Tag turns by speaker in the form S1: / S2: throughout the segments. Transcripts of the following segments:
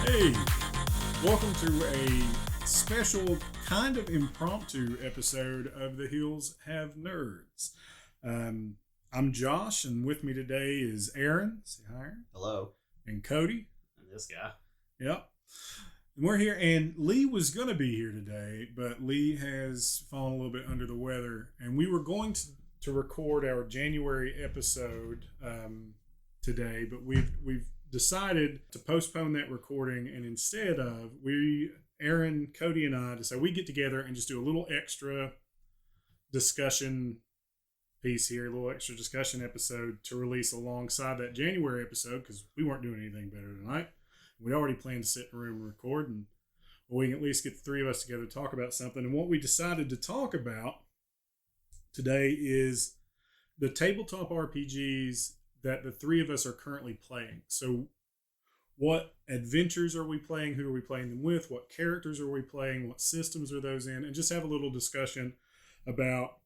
S1: Hey, welcome to a special kind of impromptu episode of the Hills Have Nerds. I'm Josh, and with me today is Aaron. Say hi, Aaron.
S2: Hello.
S1: And Cody.
S3: And this guy.
S1: Yep. And we're here, and Lee was going to be here today, but Lee has fallen a little bit under the weather, and we were going to record our January episode today, but we've decided to postpone that recording, and instead of Aaron, Cody, and I decided we get together and just do a little extra discussion piece here, a little extra discussion episode to release alongside that January episode, because we weren't doing anything better tonight. We already planned to sit in a room and record, and we can at least get the three of us together to talk about something. And what we decided to talk about today is the tabletop RPGs that the three of us are currently playing. So what adventures are we playing? Who are we playing them with? What characters are we playing? What systems are those in? And just have a little discussion about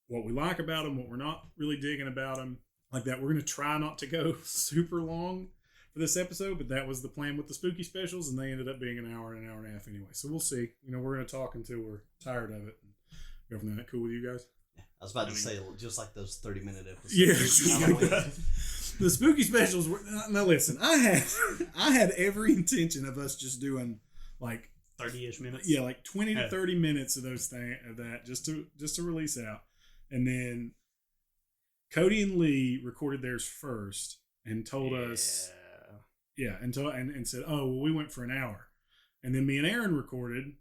S1: what we like about them, what we're not really digging about them, like that. We're going to try not to go super long for this episode, but that was the plan with the spooky specials, and they ended up being an hour and a half anyway. So we'll see. We're going to talk until we're tired of it and go from there. Cool with you guys?
S2: I was about to say, just like those 30-minute episodes.
S1: Yeah. The spooky specials were... Now listen, I had every intention of us just doing like
S3: 30-ish minutes.
S1: Yeah, like 20 to 30 minutes of that just to release out. And then Cody and Lee recorded theirs first and told us... Yeah, and said, oh, well, we went for an hour. And then me and Aaron recorded,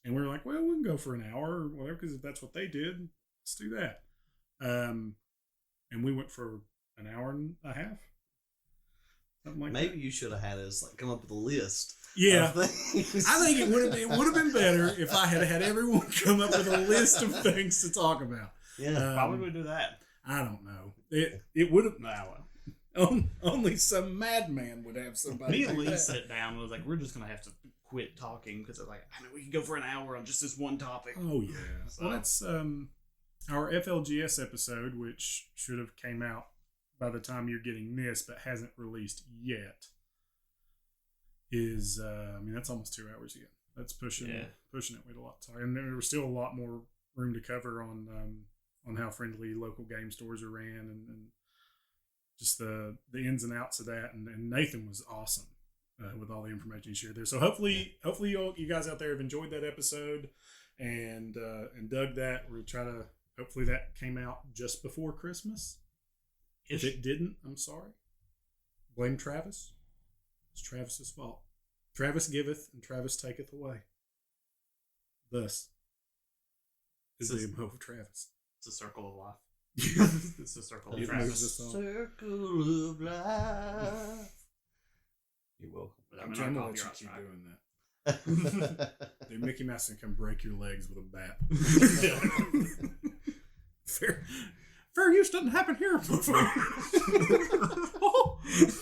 S1: and we were like, well, we can go for an hour or whatever, because if that's what they did, let's do that. And we went for an hour and a half. Something like
S2: Maybe
S1: that.
S2: you should have had us come up with a list.
S1: Yeah.
S2: Of things.
S1: I think it would have been better if I had everyone come up with a list of things to talk about.
S2: Yeah.
S3: Why would we do that?
S1: I don't know. It would have... Only some madman would have somebody.
S3: Me and Lee sat down and was like, we're just going to have to quit talking because it's like, we can go for an hour on just this one topic.
S1: Oh, yeah.
S3: So.
S1: Well, that's our FLGS episode, which should have came out by the time you're getting this, but hasn't released yet, is, that's almost 2 hours again. That's pushing it with a lot of time. And there was still a lot more room to cover on how friendly local game stores are ran and just the ins and outs of that, and Nathan was awesome with all the information he shared there. So hopefully you guys out there have enjoyed that episode and dug that. We'll try to hopefully that came out just before Christmas. If it didn't, I'm sorry. Blame Travis. It's Travis's fault. Travis giveth and Travis taketh away. Thus is the MO of Travis.
S3: It's a circle of life. It's a circle of
S1: It
S3: Travis.
S1: moves us on.
S2: Circle of life. You're welcome.
S1: I'm trying to let you keep doing that. Dude, Mickey Mouse can come break your legs with a bat. Fair use doesn't happen here.
S3: Oh. He's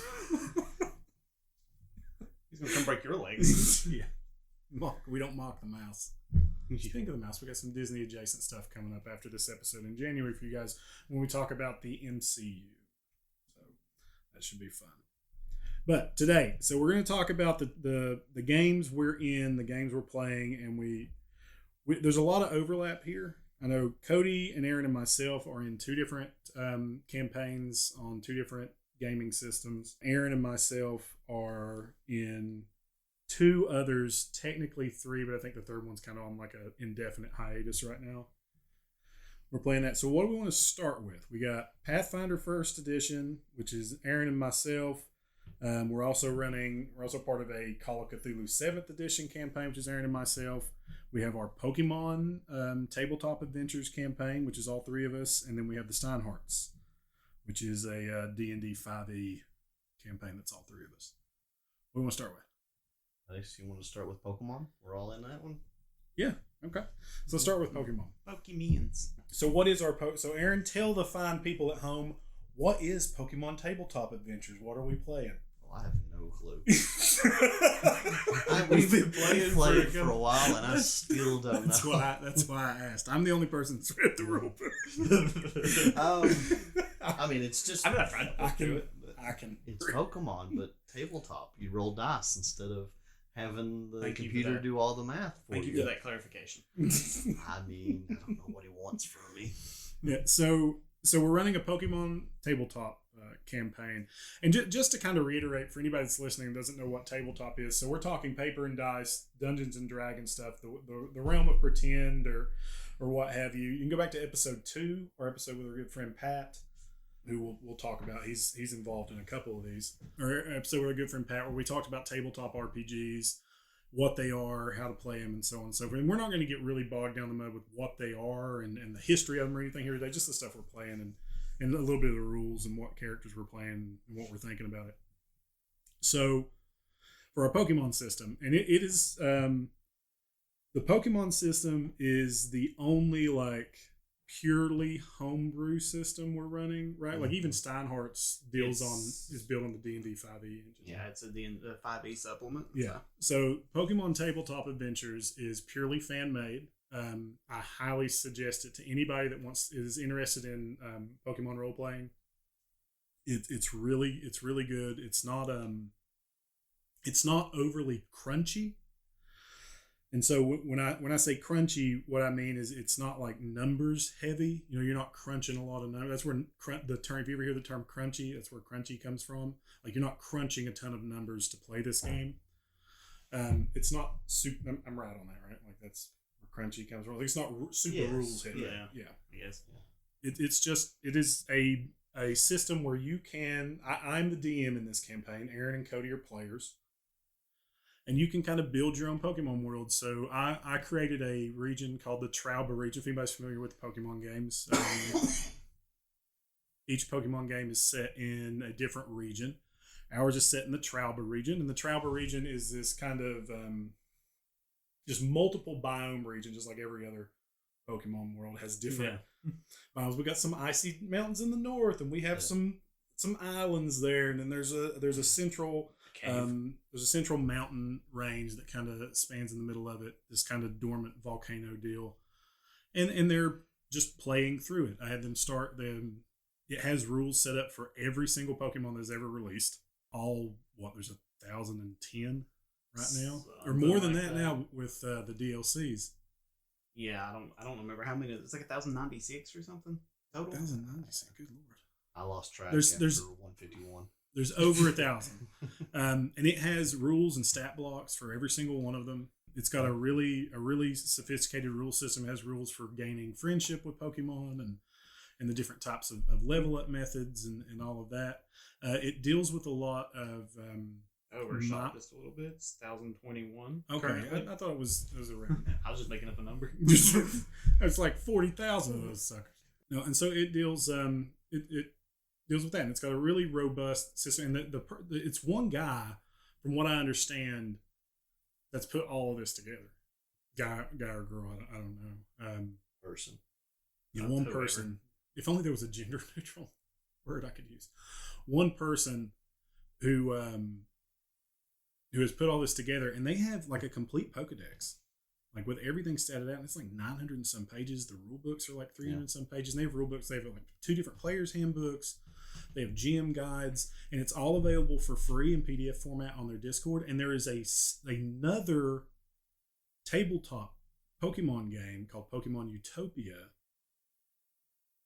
S3: going to come break your legs.
S1: Yeah. We don't mock the mouse. Speaking of the mouse, we got some Disney adjacent stuff coming up after this episode in January for you guys when we talk about the MCU. So that should be fun. But today, so we're going to talk about the games we're in, the games we're playing, and we there's a lot of overlap here. I know Cody and Aaron and myself are in 2 different campaigns on 2 different gaming systems. Aaron and myself are in 2 others, technically 3, but I think the third one's kind of on like an indefinite hiatus right now. We're playing that. So what do we want to start with? We got Pathfinder First Edition, which is Aaron and myself. We're also part of a Call of Cthulhu 7th Edition campaign, which is Aaron and myself. We have our Pokemon Tabletop Adventures campaign, which is all 3 of us. And then we have the Steinhardts, which is a D&D 5e campaign that's all 3 of us. What do we want to start with?
S2: I guess you want to start with Pokemon? We're all in that one?
S1: Yeah, okay. So let's start with Pokemon.
S3: Pokemons.
S1: So what is our... So Aaron, tell the fine people at home, what is Pokemon Tabletop Adventures? What are we playing?
S2: Well, I have no clue. We've been playing for a while, and I still don't know.
S1: That's why I asked. I'm the only person that's read the rule book.
S2: I mean, it's just...
S3: I've tried to do it.
S1: I can.
S2: It's Pokemon, but tabletop. You roll dice instead of having the
S3: Thank you for
S2: computer
S3: that.
S2: do all the math for
S3: Thank you for that clarification.
S2: I mean, I don't know what he wants from me.
S1: Yeah, so we're running a Pokemon tabletop campaign, and just to kind of reiterate for anybody that's listening and doesn't know what tabletop is, so we're talking paper and dice, Dungeons and Dragons stuff, the realm of pretend or what have you. You can go back to episode 2, our episode with our good friend Pat, who we'll talk about. He's involved in a couple of these. Or episode with our good friend Pat, where we talked about tabletop RPGs, what they are, how to play them, and so on and so forth. And we're not going to get really bogged down the mud with what they are and the history of them or anything here today, just the stuff we're playing and a little bit of the rules and what characters we're playing and what we're thinking about it. So, for our Pokemon system, and it is, the Pokemon system is the only, like, purely homebrew system we're running, right? Like, even Steinhardt's is built on the D&D 5e engine.
S3: Yeah, it's the 5e supplement.
S1: Yeah. So Pokemon Tabletop Adventures is purely fan made. I highly suggest it to anybody that is interested in Pokemon role playing. It's really good. It's not overly crunchy. And so when I say crunchy, what I mean is it's not like numbers heavy. You know, you're not crunching a lot of numbers. That's where the term, if you ever hear the term crunchy, that's where crunchy comes from. Like, you're not crunching a ton of numbers to play this game. It's not super. I'm right on that, right? Like, that's where crunchy comes from. Like, it's not super rules heavy.
S3: Yeah. Yes.
S1: It is a system where you can. I'm the DM in this campaign. Aaron and Cody are players. And you can kind of build your own Pokemon world. So I created a region called the Trauba region. If anybody's familiar with the Pokemon games, each Pokemon game is set in a different region. Ours is set in the Trauba region. And the Trauba region is this kind of just multiple biome region, just like every other Pokemon world has different biomes. We got some icy mountains in the north, and we have some islands there. And then there's a central... there's a central mountain range that kind of spans in the middle of it, this kind of dormant volcano deal. And they're just playing through it. I had them start them. It has rules set up for every single Pokemon that's ever released. There's 1,010 right now, or more than that now with the DLCs.
S3: Yeah, I don't remember how many. It's like 1,096 or something total.
S1: 1,096. Good lord.
S2: I lost track.
S1: There's
S2: 151.
S1: There's over 1,000. And it has rules and stat blocks for every single one of them. It's got a really sophisticated rule system. It has rules for gaining friendship with Pokemon and the different types of level up methods and all of that. It deals with a lot of...
S3: overshot just a little bit. It's 1,021.
S1: Okay, I thought it was around.
S3: I was just making up a number.
S1: It's like 40,000 of those suckers. No, and so it deals... It deals with that, and it's got a really robust system. And it's one guy, from what I understand, that's put all of this together. Guy or girl, I don't know.
S2: Person.
S1: Yeah, one person. If only there was a gender neutral word I could use. One person who has put all this together, and they have like a complete Pokedex, like with everything statted out. And it's like 900 and some pages. The rule books are like 300 and some pages. And they have rule books. They have like 2 different players' handbooks. They have GM guides, and it's all available for free in PDF format on their Discord. And there is another tabletop Pokemon game called Pokemon Utopia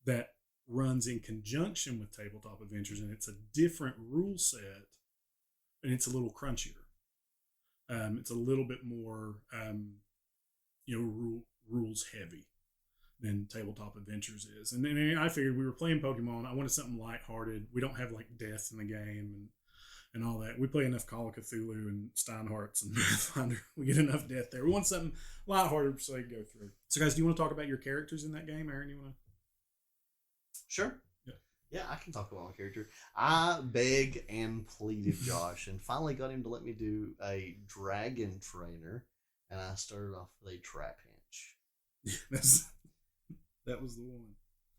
S1: that runs in conjunction with Tabletop Adventures, and it's a different rule set, and it's a little crunchier. It's a little bit more, rules heavy than Tabletop Adventures is. And then I figured we were playing Pokemon. I wanted something lighthearted. We don't have like death in the game and all that. We play enough Call of Cthulhu and Steinhardt's and Pathfinder. We get enough death there. We want something lighthearted so they can go through. So guys, do you want to talk about your characters in that game? Aaron, you want to?
S2: Sure.
S1: Yeah,
S2: I can talk about my character. I begged and pleaded Josh and finally got him to let me do a dragon trainer, and I started off with a Trapinch.
S1: That was the one.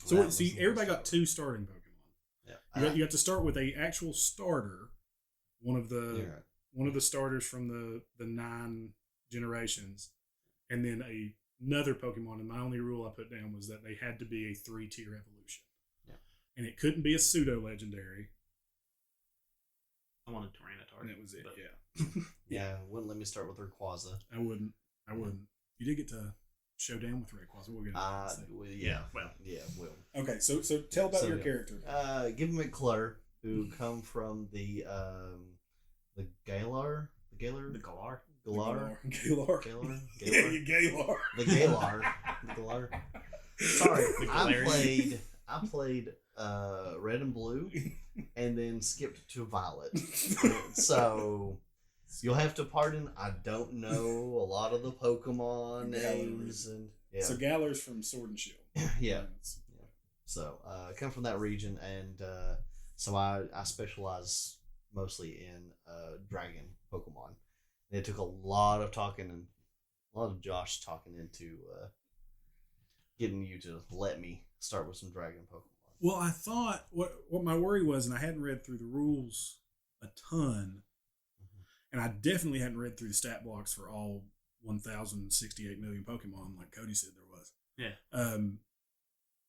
S1: So see, everybody got 2 starting Pokemon. Yeah, you got to start with a actual starter, one of the starters from the 9 generations, and then another Pokemon. And my only rule I put down was that they had to be a 3-tier evolution. And it couldn't be a pseudo legendary.
S3: I'm wanted Tyranitar.
S1: And that was it.
S3: But-
S1: Yeah.
S2: Yeah, wouldn't let me start with Rayquaza.
S1: I wouldn't. You did get to show down with Rayquaza. We'll get into that.
S2: Yeah.
S3: Well.
S2: Yeah, will.
S1: Okay, so tell about your character.
S2: Give him a Clutter, who come from the Galar? The Galar?
S3: The Galar.
S2: Galar?
S1: Galar.
S2: Galar?
S1: Yeah, Galar.
S2: The Galar. The Galar. Sorry,
S3: The
S2: I
S3: Galarian.
S2: played Red and Blue and then skipped to Violet. So you'll have to pardon, I don't know a lot of the Pokemon names. And yeah.
S1: So Galar's from Sword and Shield.
S2: Yeah. So I come from that region, and so I specialize mostly in dragon Pokemon. And it took a lot of talking and a lot of Josh talking into getting you to let me start with some dragon Pokemon.
S1: Well, I thought what my worry was, and I hadn't read through the rules a ton, and I definitely hadn't read through the stat blocks for all 1,068 million Pokemon, like Cody said there was.
S3: Yeah.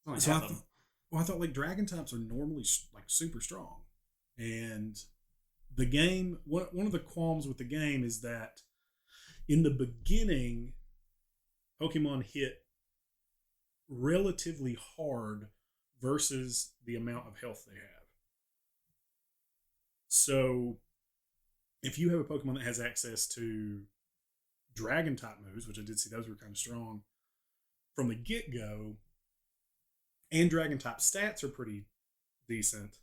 S3: Only
S1: So
S3: half of them.
S1: I thought like dragon types are normally like super strong, and the game. One of the qualms with the game is that in the beginning, Pokemon hit relatively hard versus the amount of health they have. So if you have a Pokemon that has access to dragon type moves, which I did see those were kind of strong from the get-go, and dragon type stats are pretty decent,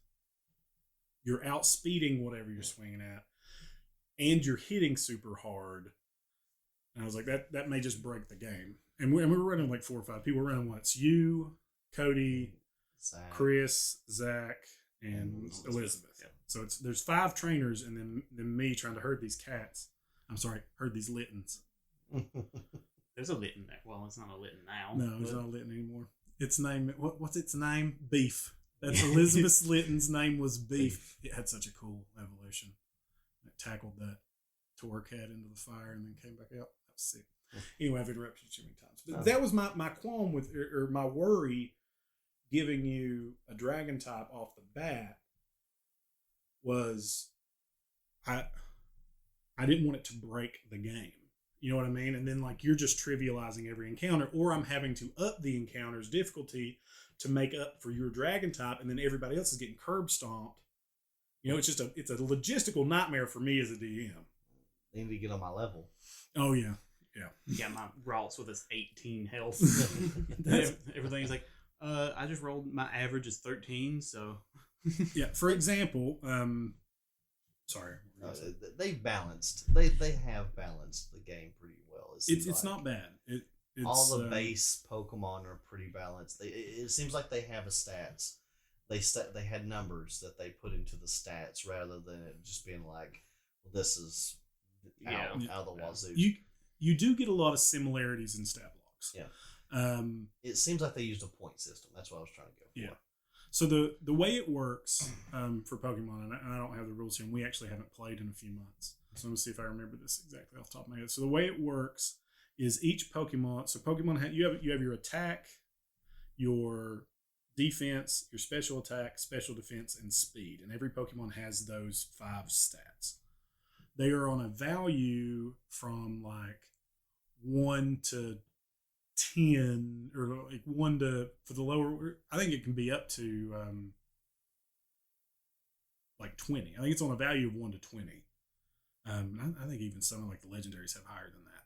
S1: you're outspeeding whatever you're swinging at, and you're hitting super hard. And I was like, that may just break the game. And we were running like 4 or 5 people. We're running what? It's you, Cody,
S2: Zach.
S1: Chris, Zach, and
S3: Elizabeth.
S1: Elizabeth.
S3: Yeah.
S1: So there's 5 trainers, and then me trying to herd these cats. Herd these Littens.
S3: There's a Litten there. Well, it's not a Litten now.
S1: No, it's not a Litten anymore. Its name, what's its name? Beef. That's Elizabeth's Litten's name was Beef. It had such a cool evolution. It tackled that Torque head into the fire and then came back out. That was sick. Anyway, I've interrupted you too many times. But that was my qualm with, or my worry giving you a dragon type off the bat was I didn't want it to break the game. You know what I mean? And then like you're just trivializing every encounter, or I'm having to up the encounter's difficulty to make up for your dragon type, and then everybody else is getting curb stomped. You know, it's a logistical nightmare for me as a DM.
S2: They need to get on my level.
S1: Oh yeah.
S3: Yeah, my Ralts with his 18 health.
S1: That's-
S3: Everything's like, I just rolled, my average is 13, so.
S1: Yeah. For example, sorry.
S2: They've balanced. They have balanced the game pretty well.
S1: It's not bad. It's
S2: all the base Pokemon are pretty balanced. It seems like they have a stats. They had numbers that they put into the stats rather than it just being like, well, this is out of the wazoo.
S1: You do get a lot of similarities in stat blocks.
S2: Yeah. It seems like they used a point system. That's what I was trying to go for.
S1: Yeah. So the way it works for Pokemon, and I don't have the rules here, and we actually haven't played in a few months. So I'm going to see if I remember this exactly off the top of my head. So the way it works is each Pokemon, so Pokemon, you have your attack, your defense, your special attack, special defense, and speed. And every Pokemon has those 5 stats. They are on a value from like 1 to 10, or like 1 to, for the lower, I think it can be up to like 20. I think it's on a value of 1 to 20. I think even some of like the legendaries have higher than that.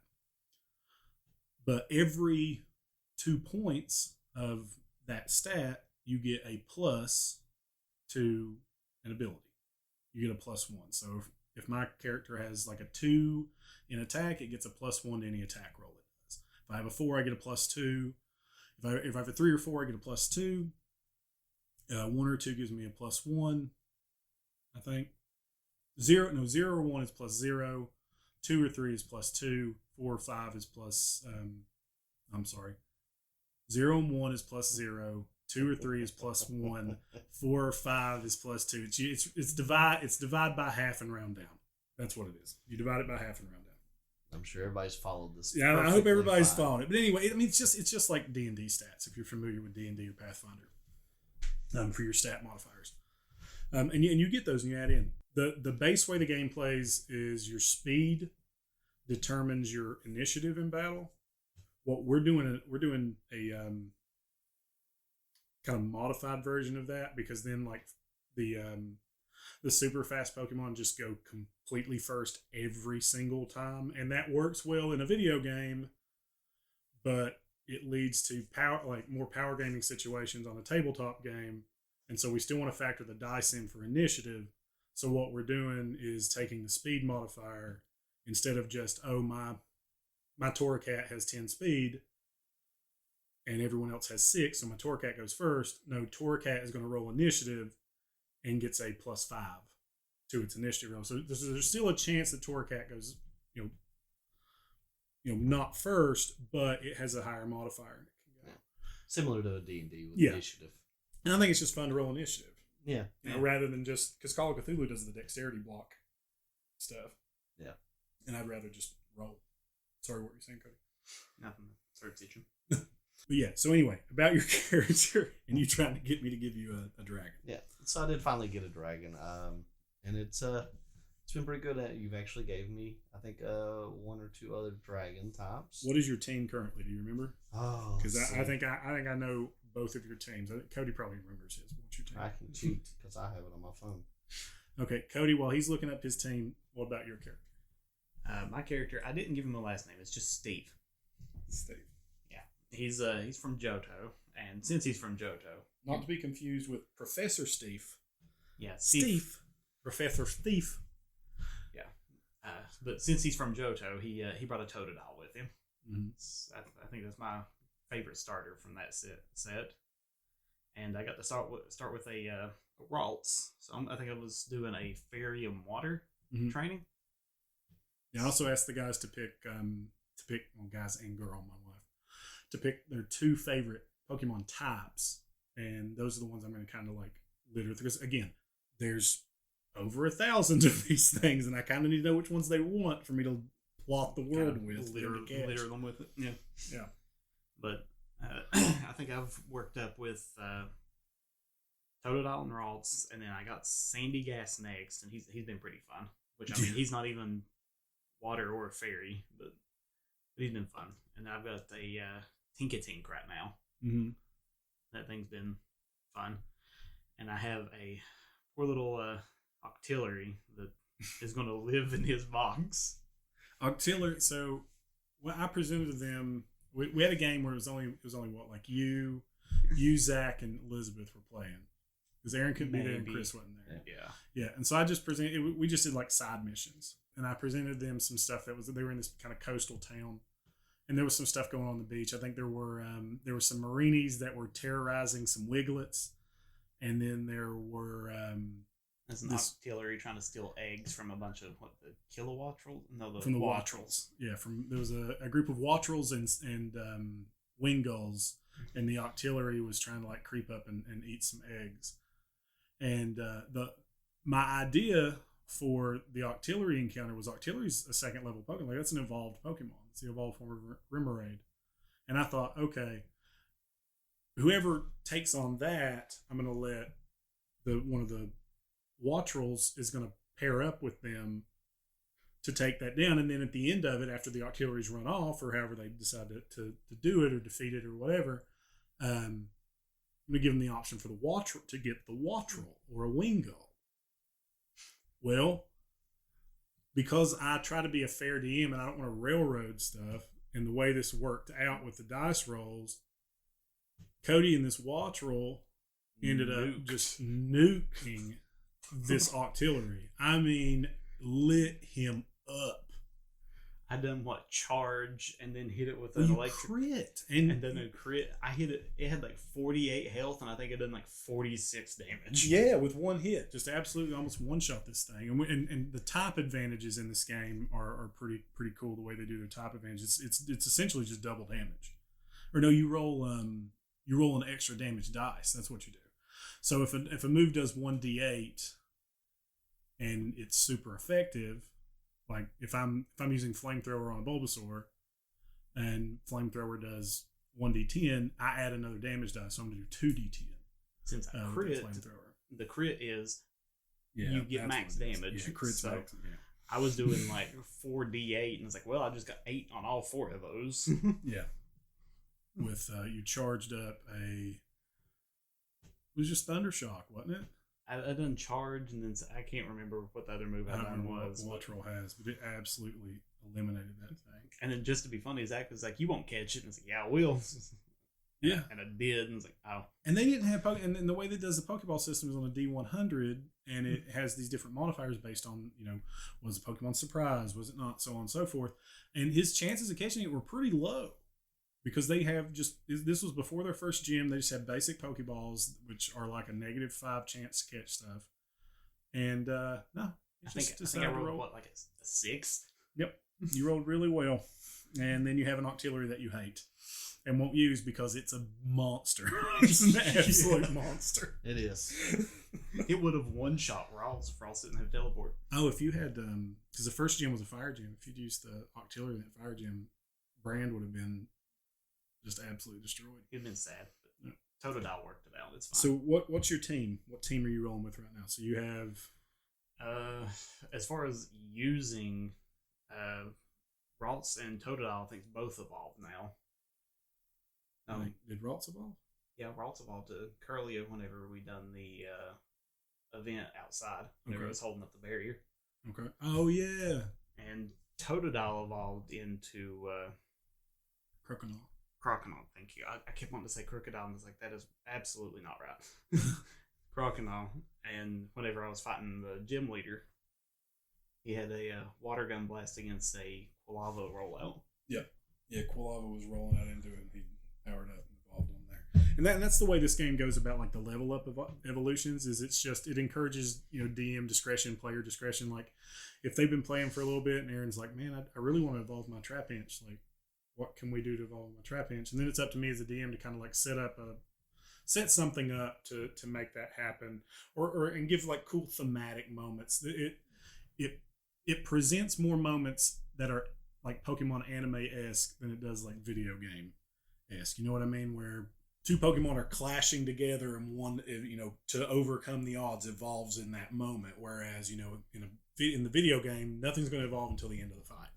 S1: But every 2 points of that stat, you get a plus to an ability. You get a +1. So if my character has like a 2 in attack, it gets a +1 to any attack roll it does. If I have a 4, I get a +2. If I have a 3 or 4, I get a +2. 1 or 2 gives me a +1. I think 0 or 1 is +0. 2 or 3 is +2. 4 or 5 is plus. I'm sorry. 0 and 1 is +0. 2 or 3 is +1. 4 or 5 is +2. It's divide by half and round down. That's what it is. You divide it by half and round down.
S2: I'm sure everybody's folled this.
S1: Yeah, I hope everybody's following it. But anyway, I mean, it's just like D&D stats. If you're familiar with D&D or Pathfinder, for your stat modifiers, and you get those and you add in. the base way the game plays is your speed determines your initiative in battle. What we're doing a kind of modified version of that, because then like the super fast Pokemon just go completely first every single time, and that works well in a video game, but it leads to more power gaming situations on a tabletop game, and so we still want to factor the dice in for initiative. So what we're doing is taking the speed modifier instead of just my Torracat has 10 speed and everyone else has 6, so my Torracat goes first. No, Torracat is going to roll initiative and gets a +5 to its initiative roll. So there's still a chance that Torracat goes, not first, but it has a higher modifier.
S2: Yeah. Similar to a D&D with initiative.
S1: And I think it's just fun to roll initiative.
S2: Yeah.
S1: Rather than just, because Call of Cthulhu does the dexterity block stuff.
S2: Yeah.
S1: And I'd rather just roll. Sorry, what were you saying, Cody?
S3: Nothing. Started teaching.
S1: But yeah, so anyway, about your character and you trying to get me to give you a dragon.
S2: Yeah, so I did finally get a dragon, and it's been pretty good. You've actually gave me, I think, 1 or 2 other dragon types.
S1: What is your team currently? Do you remember?
S2: Oh,
S1: because I think I know both of your teams. I think Cody probably remembers his. What's your team?
S2: I can cheat because I have it on my phone.
S1: Okay, Cody. While he's looking up his team, what about your character?
S3: My character, I didn't give him a last name. It's just Steve.
S1: Steve.
S3: He's from Johto, and since he's from Johto,
S1: not to be confused with Professor Steve.
S3: Yeah,
S1: Steve. Professor Steve.
S3: Yeah, but since he's from Johto, he brought a Totodile with him.
S1: Mm-hmm.
S3: I think that's my favorite starter from that set. And I got to start with a Ralts. So I think I was doing a Fairy and Water training.
S1: Yeah, I also asked the guys to pick guys and girl, my wife, to pick their 2 favorite Pokemon types, and those are the ones I'm going to kind of like litter, because again, there's over 1,000 of these things, and I kind of need to know which ones they want for me to plot the world with.
S3: Litter them with it.
S1: Yeah.
S3: But I think I've worked up with Totodile and Ralts, and then I got Sandy Gas next, and he's been pretty fun. Which, I mean, he's not even water or fairy, but he's been fun. And I've got a Tinkatink right now.
S1: Mm-hmm.
S3: That thing's been fun. And I have a poor little Octillery that is going to live in his box.
S1: Octillery. So, when I presented to them, we had a game where it was only what, like you, Zach, and Elizabeth were playing, because Aaron couldn't be there and Chris wasn't there. Yeah. And so I just presented. We just did like side missions, and I presented them some stuff they were in this kind of coastal town. And there was some stuff going on the beach. I think there were some Marinis that were terrorizing some Wiglets, and then there were
S3: there's an Octillery trying to steal eggs from a bunch of the Kilowattrels? No,
S1: from the Wattrels. Yeah, there was a group of Wattrels and Wingulls, and the Octillery was trying to like creep up and eat some eggs. And my idea for the Octillery encounter was Octillery's a 2nd level Pokemon. Like, that's an evolved Pokemon. It's the evolved form of Remoraid. And I thought, okay, whoever takes on that, I'm going to let one of the Wattrels is going to pair up with them to take that down. And then at the end of it, after the Octillery's run off, or however they decide to do it or defeat it or whatever, I'm going to give them the option for the Wattrel to get the Wattrel or a Wingull. Well, because I try to be a fair DM and I don't want to railroad stuff, and the way this worked out with the dice rolls, Cody and this Wattrel ended up just nuking this Octillery. I mean, lit him up.
S3: I done charge and then hit it with an electric
S1: crit
S3: and then a crit. I hit it. It had like 48 health, and I think it done like 46 damage.
S1: Yeah, with one hit, just absolutely almost one shot this thing. And the type advantages in this game are pretty cool. The way they do their type advantages, it's essentially just double damage. Or no, you roll an extra damage dice. That's what you do. So if a move does 1d8 and it's super effective. Like if I'm using Flamethrower on a Bulbasaur, and Flamethrower does 1d10, I add another damage die, so I'm going to do 2d10.
S3: Since I crit,
S1: Flamethrower.
S3: The crit is you get max damage.
S1: Yeah, crit
S3: so
S1: max, yeah.
S3: I was doing like 4d8, and it's like, well, I just got 8 on all 4 of those.
S1: Yeah. With you charged up it was just Thundershock, wasn't it?
S3: I done charge, and then I can't remember what the other move I done was.
S1: What Troll has, but it absolutely eliminated that thing.
S3: And then just to be funny, Zach was like, "You won't catch it," and I was like, "Yeah, I will."
S1: Yeah,
S3: and I did, and it's like, "Oh."
S1: And they didn't have and the way that does the Pokeball system is on a D100, and it has these different modifiers based on was the Pokemon surprise, was it not, so on and so forth. And his chances of catching it were pretty low. Because they have this was before their first gym. They just had basic Pokeballs, which are like a -5 chance to catch stuff. And no,
S3: I think I rolled like a 6.
S1: Yep, you rolled really well. And then you have an Octillery that you hate and won't use because it's a monster. It's an absolute monster.
S2: It is.
S3: It would have one-shot Rawls if Rawls didn't have teleport.
S1: Oh, if you had because the first gym was a fire gym. If you'd used the Octillery in that fire gym, Brand would have been just absolutely destroyed.
S3: It'd been sad, but Totodile worked it out. It's fine.
S1: So what's your team? What team are you rolling with right now? So you have
S3: as far as using Ralts and Totodile, I think both evolved now.
S1: Did Ralts evolve?
S3: Yeah, Ralts evolved to Curlia whenever we done the event outside. Whenever it was holding up the barrier.
S1: Okay. Oh yeah.
S3: And Totodile evolved into Croconaw, thank you. I kept wanting to say Crocodile, and I was like, that is absolutely not right. Croconaw. And whenever I was fighting the gym leader, he had a water gun blast against a Quilava rollout.
S1: Yeah. Yeah, Quilava was rolling out into it, and he powered up and evolved on there. And that's the way this game goes about like the level up of evolutions. Is it encourages DM discretion, player discretion. Like if they've been playing for a little bit, and Aaron's like, man, I really want to evolve my Trapinch. Like, what can we do to evolve my Trapinch? And then it's up to me as a DM to kind of like set something up to make that happen, or and give like cool thematic moments. It presents more moments that are like Pokemon anime-esque than it does like video game-esque. You know what I mean? Where two Pokemon are clashing together, and one to overcome the odds evolves in that moment. Whereas in the video game, nothing's going to evolve until the end of the fight,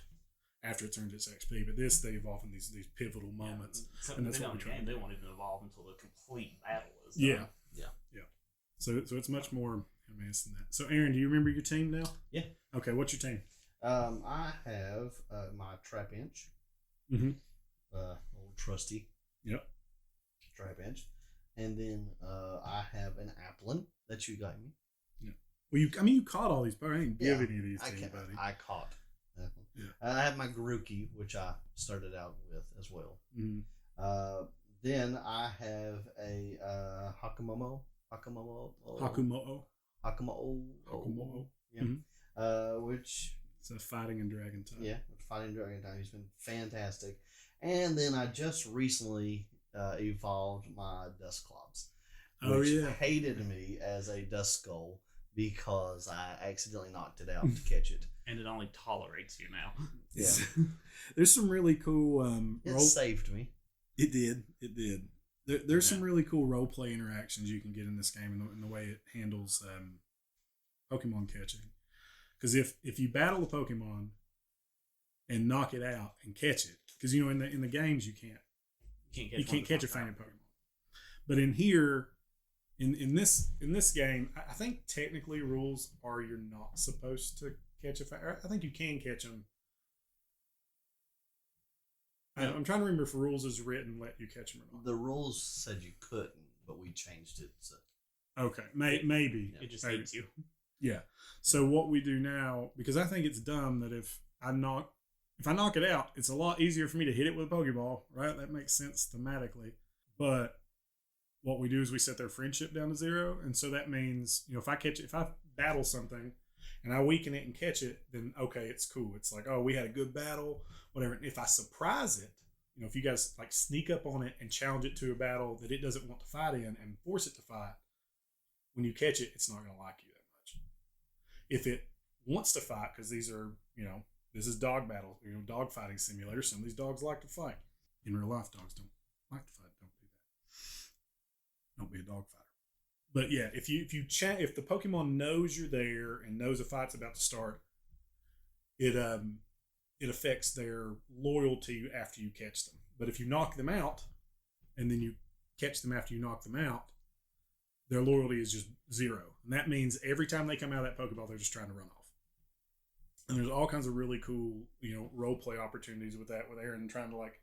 S1: after it turns its XP. But this, they evolve in these pivotal moments.
S3: Yeah,
S1: and that's what we're trying.
S3: They won't even evolve until the complete battle is done.
S1: Yeah. So it's much more advanced than that. So Aaron, do you remember your team now?
S2: Yeah.
S1: Okay, what's your team?
S2: I have my Trapinch.
S1: Mm-hmm.
S2: Old trusty.
S1: Yep.
S2: Trapinch. And then I have an Applin that you got me.
S1: Yeah. Well, you caught all these, but I ain't give any of these to anybody.
S2: I caught.
S1: Yeah.
S2: I have my Grookey, which I started out with as well.
S1: Mm-hmm.
S2: Then I have a Hakumomo.
S1: Yeah.
S2: Mm-hmm. Which
S1: it's a fighting and dragon type.
S2: Yeah, fighting dragon type. He's been fantastic. And then I just recently evolved my Dusclops. Which hated me as a Duskull because I accidentally knocked it out to catch it.
S3: And it only tolerates you now.
S2: Yeah.
S1: There's some really cool
S2: it saved me.
S1: It did. There's some really cool role play interactions you can get in this game, in the way it handles Pokemon catching. Because if you battle a Pokemon and knock it out and catch it, because in the games you can't catch a fainted Pokemon, but in here, in this game, I think technically rules are you're not supposed to catch a fainted. I think you can catch them. I'm trying to remember if rules is written let you catch them or not.
S2: The rules said you couldn't, but we changed it. So.
S1: Okay, maybe
S3: it just hates you.
S1: Yeah. So what we do now, because I think it's dumb that if I knock it out, it's a lot easier for me to hit it with a Pokeball, right? That makes sense thematically. But what we do is we set their friendship down to 0, and so that means if I battle something and I weaken it and catch it, then okay, it's cool. It's like, oh, we had a good battle, whatever. And if I surprise it, if you guys like sneak up on it and challenge it to a battle that it doesn't want to fight in and force it to fight, when you catch it, it's not going to like you that much. If it wants to fight, because these are, this is dog battle, dog fighting simulator. Some of these dogs like to fight. In real life, dogs don't like to fight. Don't do that. Don't be a dog fighter. But yeah, if the Pokemon knows you're there and knows a fight's about to start, it affects their loyalty after you catch them. But if you knock them out, and then you catch them after you knock them out, their loyalty is just 0. And that means every time they come out of that Pokeball, they're just trying to run off. And there's all kinds of really cool, role play opportunities with that, with Aaron trying to like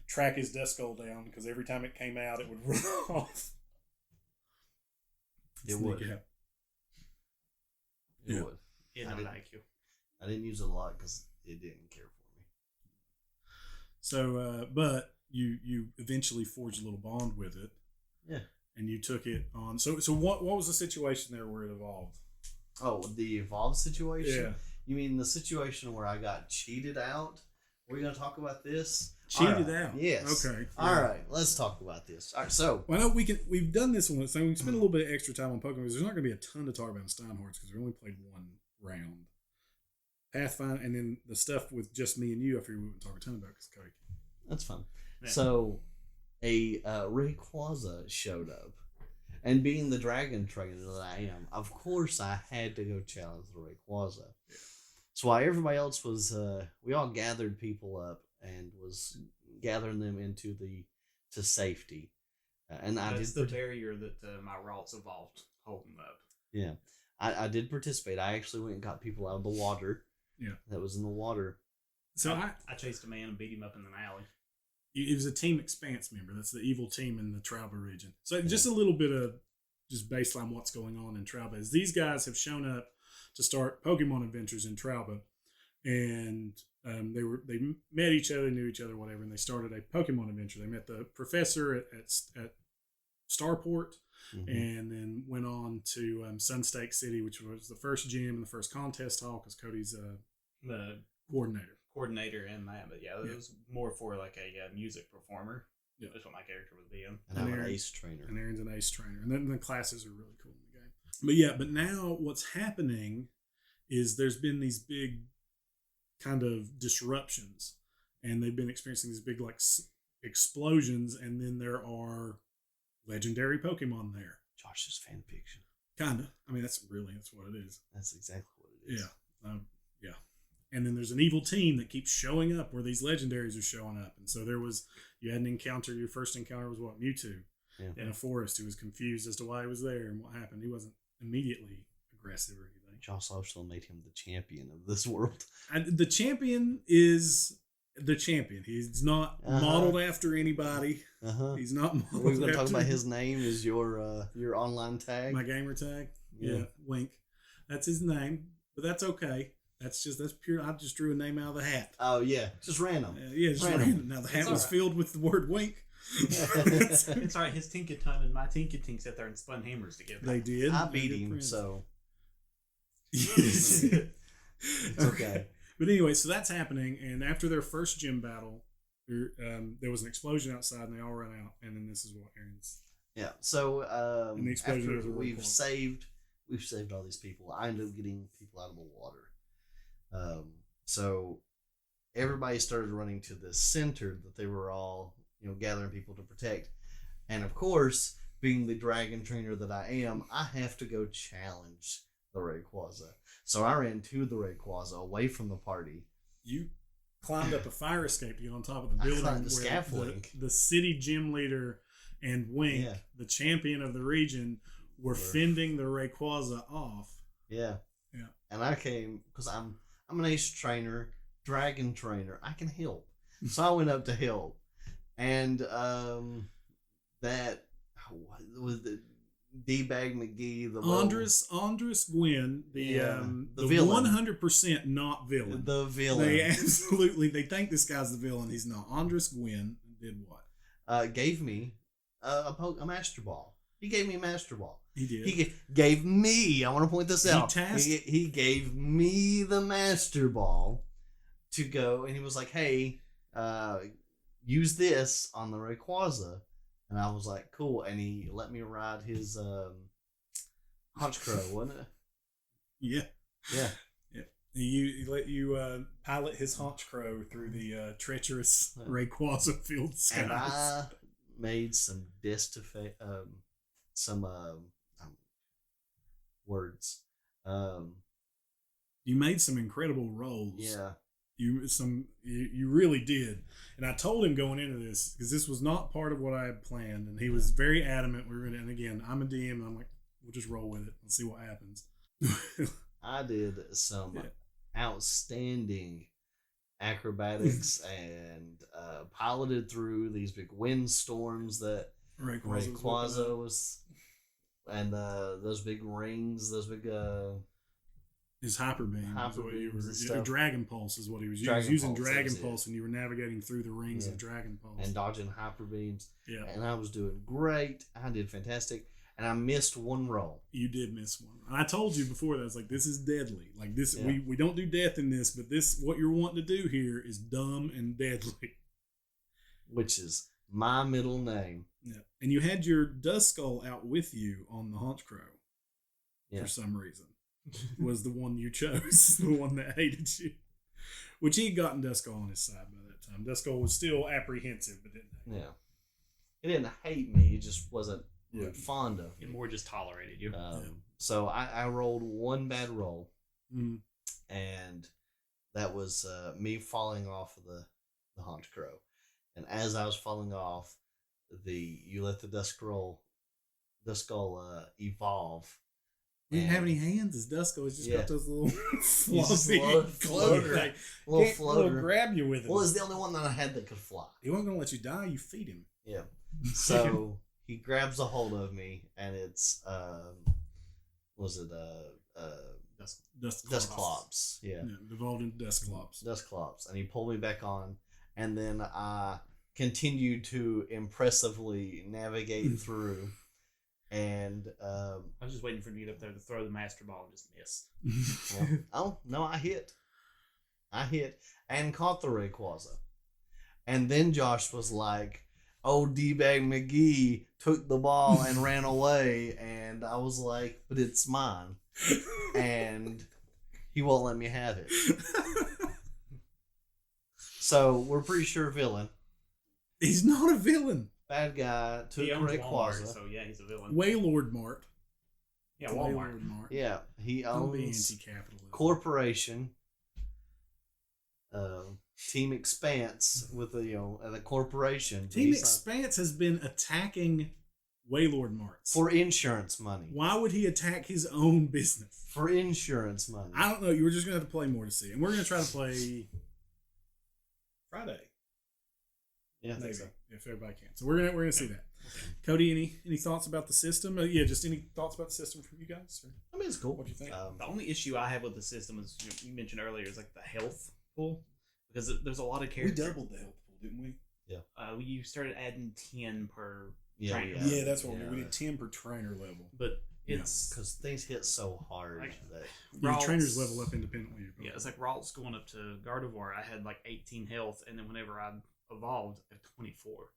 S1: track his Duskull down because every time it came out, it would run off.
S2: It would. It
S1: Yeah.
S2: would.
S3: It don't like you.
S2: I didn't use it a lot because it didn't care for me.
S1: So, but you eventually forged a little bond with it.
S2: Yeah.
S1: And you took it on. So what was the situation there where it evolved?
S2: Oh, the evolved situation?
S1: Yeah.
S2: You mean the situation where I got cheated out? We're going to talk about this?
S1: Cheated out.
S2: Yes.
S1: Okay.
S2: All right. Let's talk about this. All right. So.
S1: Well, I know we've done this one, so we can spend a little bit of extra time on Pokemon because there's not going to be a ton to talk about in Steinhorns because we only played one round. Pathfinder, and then the stuff with just me and you, I figured we wouldn't talk a ton about because Cody.
S2: That's fun.
S3: Yeah.
S2: So, a Rayquaza showed up. And being the dragon trainer that I am, of course I had to go challenge the Rayquaza.
S1: Yeah.
S2: So while everybody else was, we all gathered people up and was gathering them to safety. And
S3: That's the barrier that my routes evolved holding up.
S2: Yeah. I did participate. I actually went and got people out of the water.
S1: Yeah.
S2: That was in the water.
S1: So
S3: I chased a man and beat him up in an alley.
S1: It was a Team Expanse member. That's the evil team in the Trauba region. So just a little bit of just baseline what's going on in Trauba is these guys have shown up to start Pokemon adventures in Trauba, and they met each other, knew each other, whatever, and they started a Pokemon adventure. They met the professor at Starport, and then went on to Sunstake City, which was the first gym and the first contest hall because Cody's
S3: The
S1: coordinator
S3: and that, but yeah, it was more for like a music performer.
S1: Yeah.
S3: That's what my character would be in.
S2: And I'm an ace trainer.
S1: And Aaron's an ace trainer. And then the classes are really cool in the game. But now what's happening is there's been these big kind of disruptions. And they've been experiencing these big like explosions. And then there are legendary Pokemon there.
S2: Josh's fan fiction.
S1: Kind of. I mean, that's what it is.
S2: That's exactly what it is.
S1: Yeah. Yeah. And then there's an evil team that keeps showing up where these legendaries are showing up. And so you had an encounter. Your first encounter was what? Mewtwo in a forest who was confused as to why he was there and what happened. He wasn't immediately aggressive or anything.
S2: Josh also made him the champion of this world.
S1: And the champion is the champion. He's not modeled after anybody. He's not modeled
S2: We're going to talk about his name is your online tag.
S1: My gamer tag. Yeah. Wink. That's his name, but that's okay. That's pure. I just drew a name out of the hat.
S2: Oh yeah, just random.
S1: Just random. Now the hat was filled with the word "wink."
S3: It's all right. His Tinkaton and my Tinkaton sat there and spun hammers together.
S1: They did.
S2: I beat him, so
S1: it's
S2: okay.
S1: But anyway, so that's happening, and after their first gym battle, there was an explosion outside, and they all ran out. And then this is what Aaron's.
S2: Yeah. So
S1: and the explosion
S2: after
S1: was
S2: we've saved all these people. I ended up getting people out of the water. So everybody started running to the center that they were all, gathering people to protect. And of course, being the dragon trainer that I am, I have to go challenge the Rayquaza. So I ran to the Rayquaza away from the party.
S1: You climbed up a fire escape to get on top of the building.
S2: I climbed the scaffolding.
S1: The city gym leader and Wink, the champion of the region, were fending the Rayquaza off.
S2: Yeah.
S1: Yeah.
S2: And I came because I'm an ace trainer, dragon trainer. I can help. So I went up to help. And that was the D-Bag McGee, the
S1: Andres Gwynn, the
S2: villain.
S1: 100% not villain.
S2: The villain.
S1: They think this guy's the villain. He's not. Andres Gwynn did what?
S2: Gave me a Master Ball. He gave me a Master Ball.
S1: He did.
S2: He gave me, I want to point this out. He gave me the Master Ball to go, and he was like, hey, use this on the Rayquaza. And I was like, cool. And he let me ride his Honchkrow, wasn't it?
S1: Yeah.
S2: Yeah.
S1: Yeah. He let you pilot his Honchkrow through the treacherous Rayquaza field skies.
S2: And I made some words.
S1: You made some incredible rolls.
S2: Yeah.
S1: You really did. And I told him going into this, because this was not part of what I had planned, and he was very adamant we were gonna, and again, I'm a DM and I'm like, we'll just roll with it and see what happens.
S2: I did some outstanding acrobatics and piloted through these big windstorms that Rayquaza was, and those big rings, those big
S1: his hyper beam. Dragon Pulse is what he was using. He was using Dragon Pulse, and you were navigating through the rings of Dragon Pulse
S2: and dodging hyper beams.
S1: Yeah,
S2: and I was doing great. I did fantastic, and I missed one roll.
S1: You did miss one. And I told you before that I was like, this is deadly. Like this, we don't do death in this, but this, what you're wanting to do here is dumb and deadly.
S2: Which is my middle name.
S1: Yeah, and you had your Duskull out with you on the Haunch Crow for some reason. Was the one you chose, the one that hated you, which he had gotten Duskull on his side by that time. Duskull was still apprehensive, but didn't hate
S2: him. He didn't hate me. He just wasn't fond of me.
S3: He more just tolerated you.
S2: So I rolled one bad roll, and that was me falling off of the Haunch Crow. And as I was falling off, you let the Duskull evolve.
S1: He didn't have any hands. His Duskull was just got those little
S2: floaty floater. Little floater.
S1: Grab you with it.
S2: Well, it's the only one that I had that could fly.
S1: He wasn't going to let you die. You feed him.
S2: Yeah. So he grabs a hold of me, and it's Dusclops. Yeah.
S1: Evolved into Dusclops.
S2: Dusclops, and he pulled me back on, and then I continued to impressively navigate through. And
S3: I was just waiting for you to get up there to throw the master ball and just miss.
S2: Oh no, I hit and caught the Rayquaza. And then Josh was like, "Oh, D-Bag McGee took the ball and ran away," and I was like, "But it's mine," and he won't let me have it. So we're pretty sure villain.
S1: He's not a villain.
S2: Bad guy took Rayquaza.
S3: So yeah, he's a villain.
S1: Waylord Mart.
S3: Yeah, Walmart.
S2: Yeah, he owns
S1: anti-capitalism.
S2: Corporation. Team Expanse with the corporation.
S1: Team Expanse has been attacking Waylord Marts
S2: for insurance money.
S1: Why would he attack his own business?
S2: For insurance money.
S1: I don't know. You were just gonna have to play more to see, and we're gonna try to play Friday.
S2: Yeah,
S1: maybe so. If everybody can. So we're gonna see that. Okay. Cody, any thoughts about the system? Just any thoughts about the system from you guys? Or?
S2: I mean, it's cool.
S1: What do you think?
S3: The only issue I have with the system is you mentioned earlier is like the health pool, because there's a lot of characters.
S1: We doubled the health pool, didn't we?
S2: Yeah.
S3: You started adding 10 per trainer.
S1: Yeah, that's what we did. 10 per trainer level.
S3: But it's
S2: because things hit so hard that
S1: the trainers level up independently.
S3: Yeah, it's like Ralt's going up to Gardevoir. I had like 18 health, and then whenever I evolved, I had 24.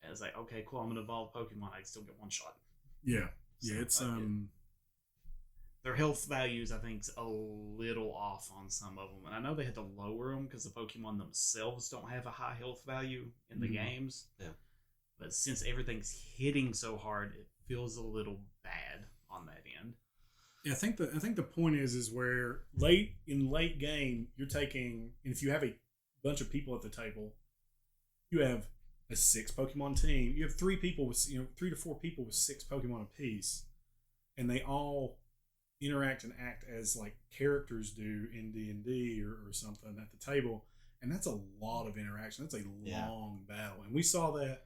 S3: And it's like, okay, cool. I'm gonna evolve Pokemon. I still get one shot.
S1: Yeah, it's
S3: their health values, I think, is a little off on some of them, and I know they had to lower them because the Pokemon themselves don't have a high health value in the games.
S2: Yeah,
S3: but since everything's hitting so hard, it feels a little bad on that end.
S1: Yeah, I think the point is where late game you're taking, and if you have a bunch of people at the table, you have a 6 Pokemon team. You have 3 people with 3 to 4 people with 6 Pokemon apiece, and they all interact and act as like characters do in D&D or something at the table, and that's a lot of interaction. That's a long battle, and we saw that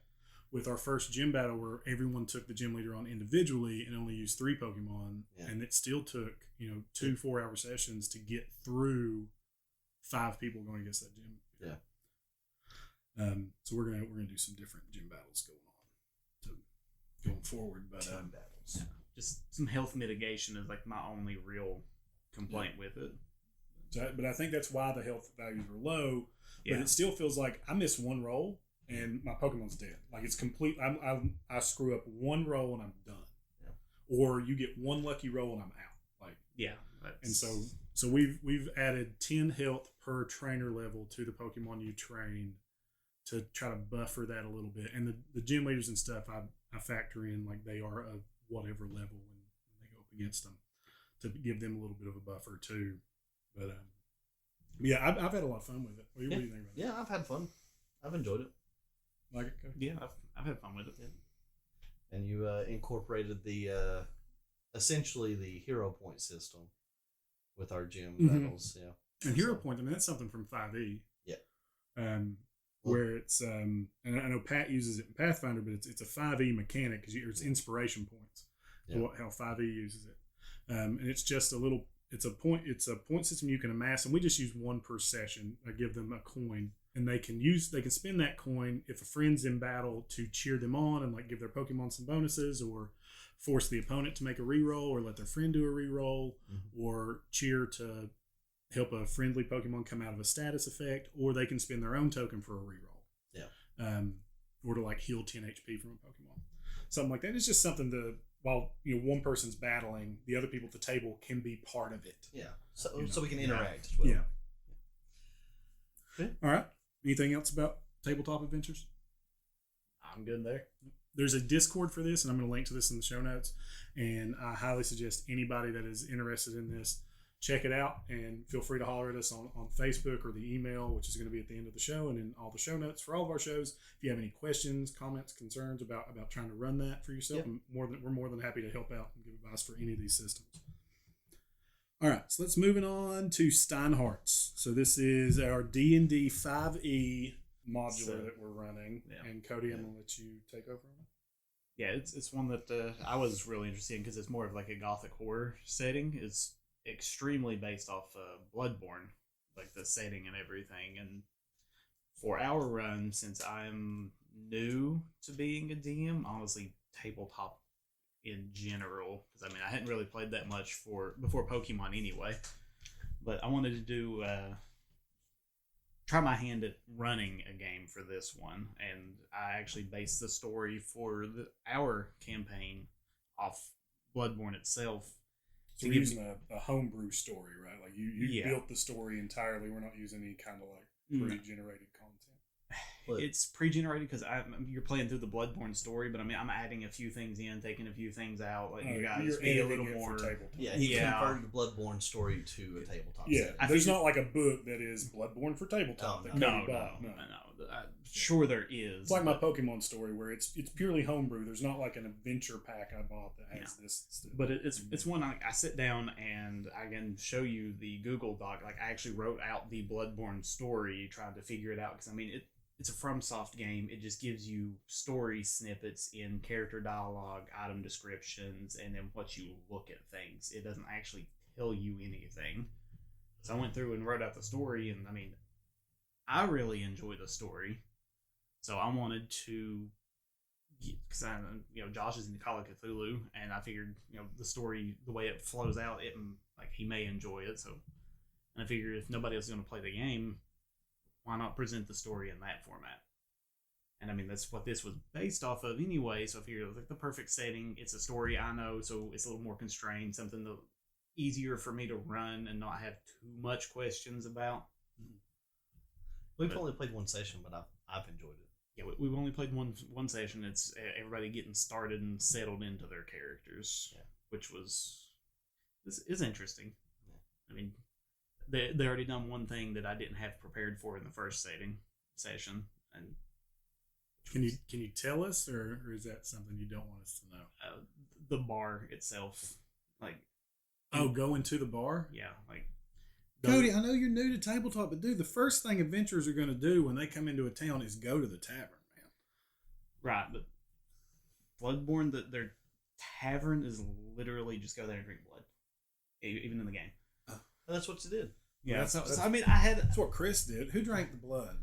S1: with our first gym battle where everyone took the gym leader on individually and only used 3 Pokemon, and it still took 2 4-hour sessions to get through 5 people going against that gym.
S2: Yeah.
S1: So we're gonna do some different gym battles going forward, but
S2: battles.
S3: Yeah. Just some health mitigation is like my only real complaint with it.
S1: But I think that's why the health values are low. But it still feels like I missed one roll and my Pokemon's dead. Like it's complete. I screw up one roll and I'm done. Yeah. Or you get one lucky roll and I'm out. Like and so we've added 10 health per trainer level to the Pokemon you train to try to buffer that a little bit. And the gym leaders and stuff I factor in like they are of whatever level when they go up against them to give them a little bit of a buffer too. But yeah, I've had a lot of fun with it. What do you think about it?
S2: Yeah, I've had fun. I've enjoyed it.
S1: Like it, Cody?
S3: Yeah, I've had fun with it.
S2: Yeah. And you incorporated the essentially the hero point system with our gym battles. Yeah.
S1: And hero point, I mean, that's something from 5e.
S2: Yeah.
S1: Where it's and I know Pat uses it in Pathfinder, but it's a 5e mechanic because it's inspiration points.
S2: Yeah.
S1: How 5e uses it, and it's just it's a point system you can amass, and we just use one per session. I give them a coin, and they can spend that coin if a friend's in battle to cheer them on and like give their Pokemon some bonuses, or force the opponent to make a reroll, or let their friend do a reroll, or cheer to help a friendly Pokemon come out of a status effect, or they can spend their own token for a reroll.
S2: Yeah.
S1: Or to like heal 10 HP from a Pokemon. Something like that. It's just something to, while one person's battling, the other people at the table can be part of it.
S2: Yeah. So we can interact as well.
S1: Yeah.
S2: Okay.
S1: All right. Anything else about tabletop adventures?
S3: I'm good there.
S1: There's a Discord for this, and I'm going to link to this in the show notes. And I highly suggest anybody that is interested in this, check it out, and feel free to holler at us on Facebook or the email, which is going to be at the end of the show and in all the show notes for all of our shows. If you have any questions, comments, concerns about trying to run that for yourself, we're more than happy to help out and give advice for any of these systems. All right, so let's move on to Steinhardt's. So this is our D&D 5e modular that we're running.
S3: Yeah.
S1: And Cody, I'm going to let you take over on it.
S3: Yeah, it's one that I was really interested in because it's more of like a gothic horror setting. It's extremely based off Bloodborne, like the setting and everything. And for our run, since I'm new to being a DM, honestly, tabletop in general, because I mean I hadn't really played that much before Pokemon anyway, but I wanted to do try my hand at running a game for this one, and I actually based the story for our campaign off Bloodborne itself.
S1: So we're using a homebrew story, right? Like you built the story entirely. We're not using any kind of like pre-generated content.
S3: It's pre-generated because you're playing through the Bloodborne story, but I mean I'm adding a few things in, taking a few things out, letting you guys be a little more.
S2: Yeah, he converted the Bloodborne story to a tabletop.
S1: Yeah,
S2: setting.
S1: there's not like a book that is Bloodborne for tabletop.
S3: No. Sure, there is.
S1: It's like my Pokemon story where it's purely homebrew. There's not like an adventure pack I bought that has this stuff.
S3: But it's one I sit down and I can show you the Google Doc. Like I actually wrote out the Bloodborne story, trying to figure it out because I mean it's a FromSoft game. It just gives you story snippets in character dialogue, item descriptions, and then what you look at things. It doesn't actually tell you anything. So I went through and wrote out the story, and I mean, I really enjoy the story. So I wanted to, because Josh is into Call of Cthulhu, and I figured, the story, the way it flows out, he may enjoy it. So, and I figured if nobody else is going to play the game, why not present the story in that format? And I mean, that's what this was based off of anyway. So I figured it was like the perfect setting. It's a story I know, so it's a little more constrained, something easier for me to run and not have too much questions about.
S2: We've only played one session, but I've enjoyed it.
S3: Yeah, we've only played one session. It's everybody getting started and settled into their characters, which is interesting. Yeah. I mean, they already done one thing that I didn't have prepared for in the first session. And
S1: can you tell us, or is that something you don't want us to know?
S3: The bar itself,
S1: going to the bar.
S3: Yeah,
S1: Cody, I know you're new to tabletop, but dude, the first thing adventurers are going to do when they come into a town is go to the tavern, man.
S3: Right, but Bloodborne, their tavern is literally just go there and drink blood, even in the game.
S2: That's what you did.
S3: Yeah,
S1: that's
S3: I mean, that's
S1: what Chris did. Who drank the blood?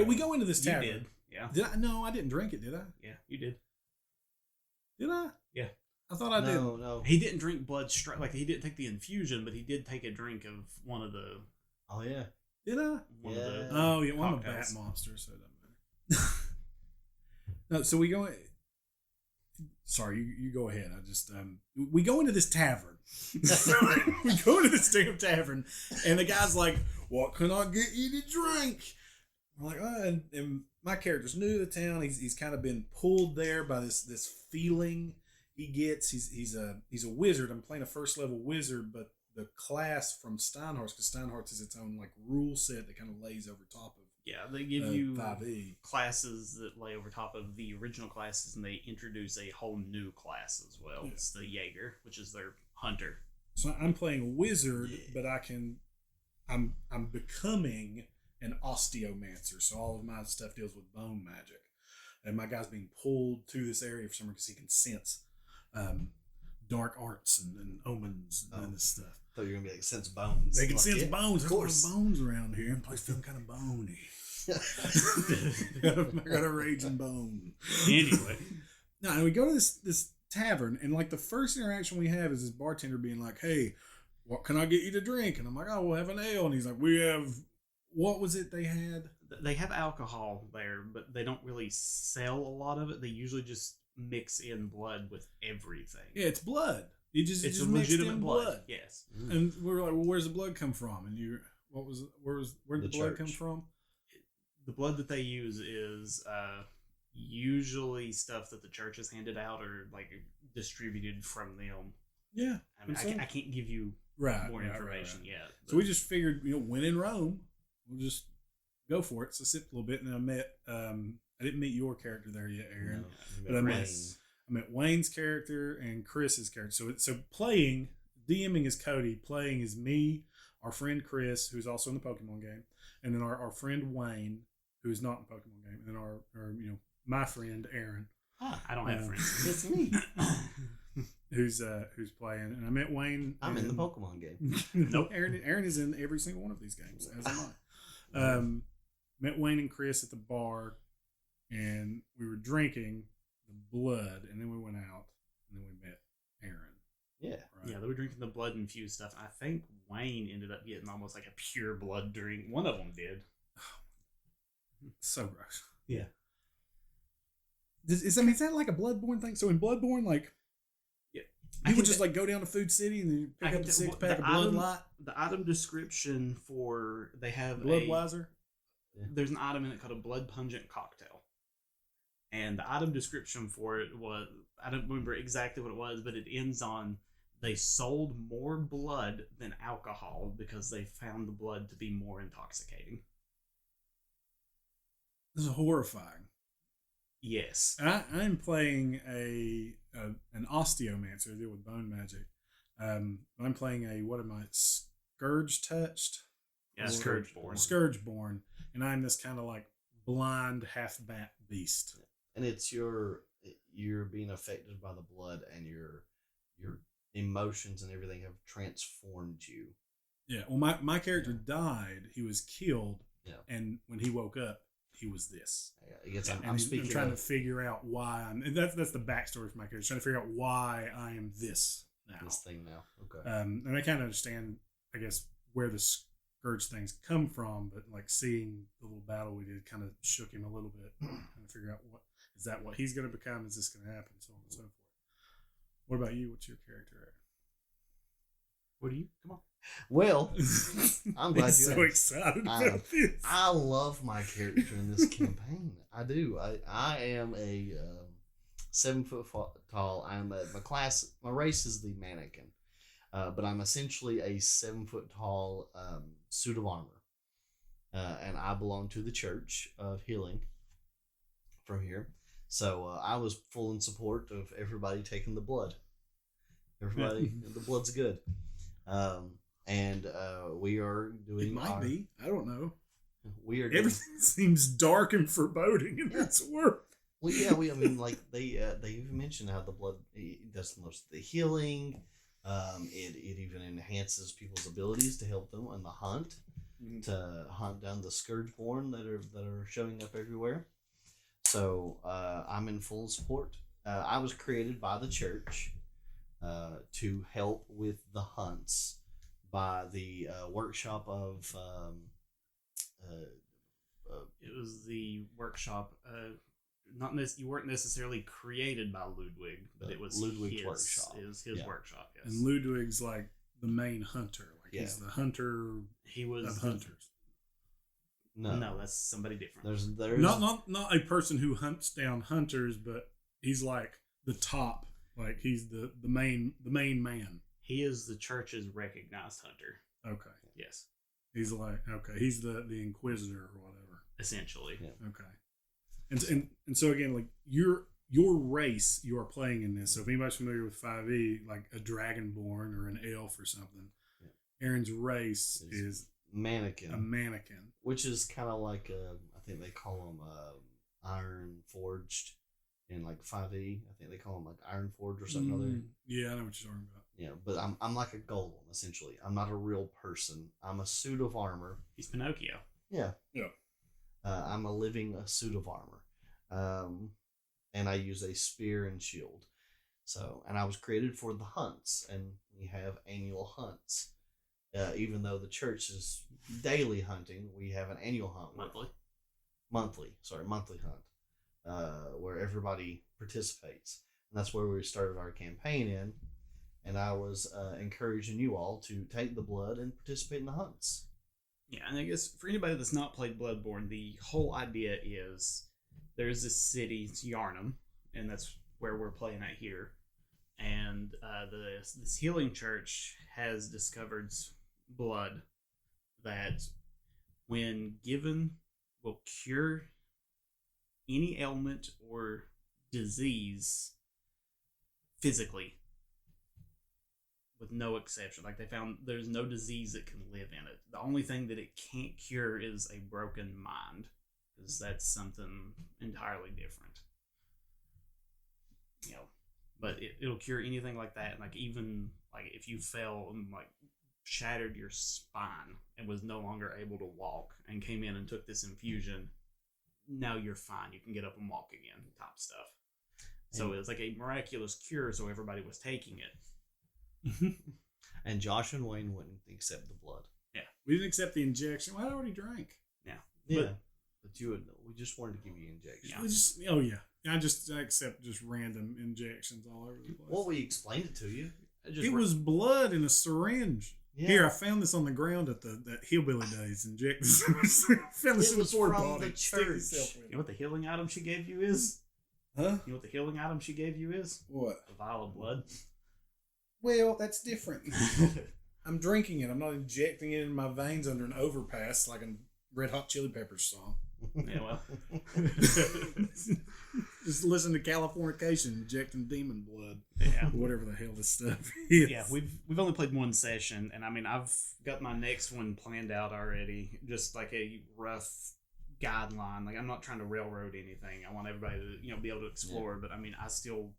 S1: We go into this tavern.
S3: You did, yeah.
S1: Did I? No, I didn't drink it, did I?
S3: Yeah, you did.
S1: Did I?
S3: Yeah.
S1: I thought I did.
S2: No.
S3: He didn't drink blood straight. He didn't take the infusion, but he did take a drink of one of the.
S2: Oh yeah.
S1: Did I?
S3: One of the
S1: one of the bat monsters. So it doesn't matter. No, so we go. Sorry, you go ahead. I just we go into this tavern. We go into this damn tavern, and the guy's like, "What can I get you to drink?" I'm like, and my character's new to the town. He's kind of been pulled there by this feeling he's a wizard. I'm playing a first level wizard, but the class from Steinhardt's, because Steinhardt's is its own like rule set that kind of lays over top of.
S3: Yeah, they give you
S1: 5e
S3: classes that lay over top of the original classes, and they introduce a whole new class as well.
S1: Yeah.
S3: It's the Jaeger, which is their hunter.
S1: So I'm playing a wizard, but I'm becoming an osteomancer. So all of my stuff deals with bone magic, and my guy's being pulled to this area for some reason because he can sense dark arts and omens and this stuff.
S2: I thought you were gonna be like sense bones.
S1: They can
S2: like,
S1: sense
S2: yeah,
S1: bones.
S2: Of
S1: There's
S2: course.
S1: a lot of bones around here. The place feeling kind of bony. I got a raging bone.
S3: Anyway,
S1: No, and we go to this tavern, and like the first interaction we have is this bartender being like, "Hey, what can I get you to drink?" And I'm like, "Oh, we'll have an ale." And he's like, "We have, what was it they had?"
S3: they have alcohol there, but they don't really sell a lot of it. They usually just mix in blood with everything.
S1: Yeah, it's blood.
S3: It's
S1: just
S3: a
S1: mixed
S3: legitimate
S1: in
S3: blood. Yes.
S1: And we were like, "Well, where's the blood come from?" And where did the blood come
S2: church.
S1: from?
S3: The blood that they use is usually stuff that the church has handed out or like distributed from them.
S1: Yeah,
S3: I mean, I can't give you more information yet.
S1: So we just figured, when in Rome, we'll just go for it. So sipped a little bit, and then I met. I didn't meet your character there yet, Aaron, but I met Wayne's character and Chris's character. So playing, DMing is Cody, playing is me, our friend Chris, who's also in the Pokemon game, and then our friend Wayne, who's not in the Pokemon game, and then our my friend Aaron.
S3: I don't have friends.
S2: It's me.
S1: Who's playing, and I met Wayne.
S2: I'm in the Pokemon game.
S1: Nope, Aaron is in every single one of these games, as am I. Met Wayne and Chris at the bar, and we were drinking the blood, and then we went out, and then we met Aaron.
S2: Yeah.
S1: Right?
S3: Yeah, they were drinking the blood infused stuff. I think Wayne ended up getting almost like a pure blood drink. One of them did.
S1: So gross.
S3: Yeah.
S1: Is that like a Bloodborne thing? So in Bloodborne, like, people just like go down to Food City and you pick up a 6-pack of Blood Light?
S3: The item description for they have
S1: Bloodweiser?
S3: there's an item in it called a blood pungent cocktail, and the item description for it was, I don't remember exactly what it was, but it ends on, they sold more blood than alcohol because they found the blood to be more intoxicating.
S1: This is horrifying.
S3: Yes.
S1: I'm playing an osteomancer. I deal with bone magic. I'm playing Scourge touched?
S3: Yeah, Scourgeborn.
S1: Scourgeborn. And I'm this kind of like blind half bat beast.
S2: And it's you're being affected by the blood, and your emotions and everything have transformed you.
S1: Yeah. Well, my character died. He was killed.
S2: Yeah.
S1: And when he woke up, he was this.
S2: Yeah,
S1: I'm trying to figure out why and that's the backstory for my character. Trying to figure out why I am this now.
S2: this thing now. Okay.
S1: And I kind of understand, I guess, where the Scourge things come from, but like seeing the little battle we did kind of shook him a little bit. Trying to figure out what he's going to become? Is this going to happen? So on and so forth. What about you? What's your character?
S3: What do you? Come on.
S2: Well, I'm glad
S1: He's
S2: you're
S1: so excited about this.
S2: I love my character in this campaign. I do. I am a 7 foot tall. My race is the mannequin, but I'm essentially a 7 foot tall suit of armor, and I belong to the Church of Healing from here. So I was full in support of everybody taking the blood. Everybody, the blood's good. And we are doing.
S1: It might be. I don't know.
S2: We are doing,
S1: Everything seems dark and foreboding in this world.
S2: well, yeah. I mean, like they even mentioned how the blood does most of the healing. It even enhances people's abilities to help them on the hunt, to hunt down the Scourgeborn that are showing up everywhere. So I'm in full support. I was created by the church to help with the hunts by the workshop of.
S3: It was the workshop. You weren't necessarily created by Ludwig, but it was
S2: Ludwig's
S3: his
S2: workshop.
S3: It was his workshop. Yes.
S1: And Ludwig's like the main hunter. Like he's the hunter
S3: He was
S1: of hunters.
S3: No, that's somebody different.
S2: There's
S1: Not a person who hunts down hunters, but he's like the top Like he's the main man.
S3: He is the church's recognized hunter.
S1: Okay.
S3: Yes.
S1: He's like he's the inquisitor or whatever.
S3: Essentially.
S2: Yeah.
S1: Okay. And so again, like your race you are playing in this. So if anybody's familiar with 5e, like a dragonborn or an elf or something, Aaron's race is
S2: mannequin.
S1: A mannequin,
S2: which is kind of like I think they call them iron forged in like 5e. I think they call them like iron forged or something other.
S1: Yeah, I know what you're talking about.
S2: Yeah, but I'm like a golem essentially. I'm not a real person. I'm a suit of armor.
S3: He's Pinocchio.
S2: Yeah.
S1: Yeah.
S2: I'm a living suit of armor. And I use a spear and shield. So, and I was created for the hunts, and we have annual hunts. Even though the church is daily hunting, we have an annual hunt. Monthly hunt, where everybody participates. And that's where we started our campaign in. And I was encouraging you all to take the blood and participate in the hunts.
S3: Yeah, and I guess for anybody that's not played Bloodborne, the whole idea is there's this city, it's Yarnum, and that's where we're playing at here. And this healing church has discovered blood that, when given, will cure any ailment or disease physically, with no exception. Like, they found there's no disease that can live in it. The only thing that it can't cure is a broken mind, because that's something entirely different. You know, but it'll cure anything like that. Like, even like if you fell and like shattered your spine and was no longer able to walk and came in and took this infusion, now you're fine. You can get up and walk again, type stuff. So it was like a miraculous cure. So everybody was taking it.
S2: And Josh and Wayne wouldn't accept the blood.
S1: Yeah, we didn't accept the injection. Well, I already drank.
S2: Yeah, but you would. We just wanted to give you injections.
S1: I accept just random injections all over the place.
S2: Well, we explained it to you.
S1: It was blood in a syringe. Yeah. Here, I found this on the ground at the Hillbilly Days. Inject this. Found this in the porta potty.
S2: The church.
S3: You know what the healing item she gave you is?
S1: Huh?
S3: You know what the healing item she gave you is?
S1: What?
S3: A vial of blood.
S1: Well, that's different. I'm drinking it. I'm not injecting it in my veins under an overpass like a Red Hot Chili Peppers song.
S3: Yeah, well.
S1: Just listen to Californication, injecting demon blood.
S3: Yeah.
S1: Whatever the hell this stuff is.
S3: Yeah, we've only played one session, and I mean, I've got my next one planned out already. Just like a rough guideline. Like, I'm not trying to railroad anything. I want everybody to, be able to explore, but I mean, I still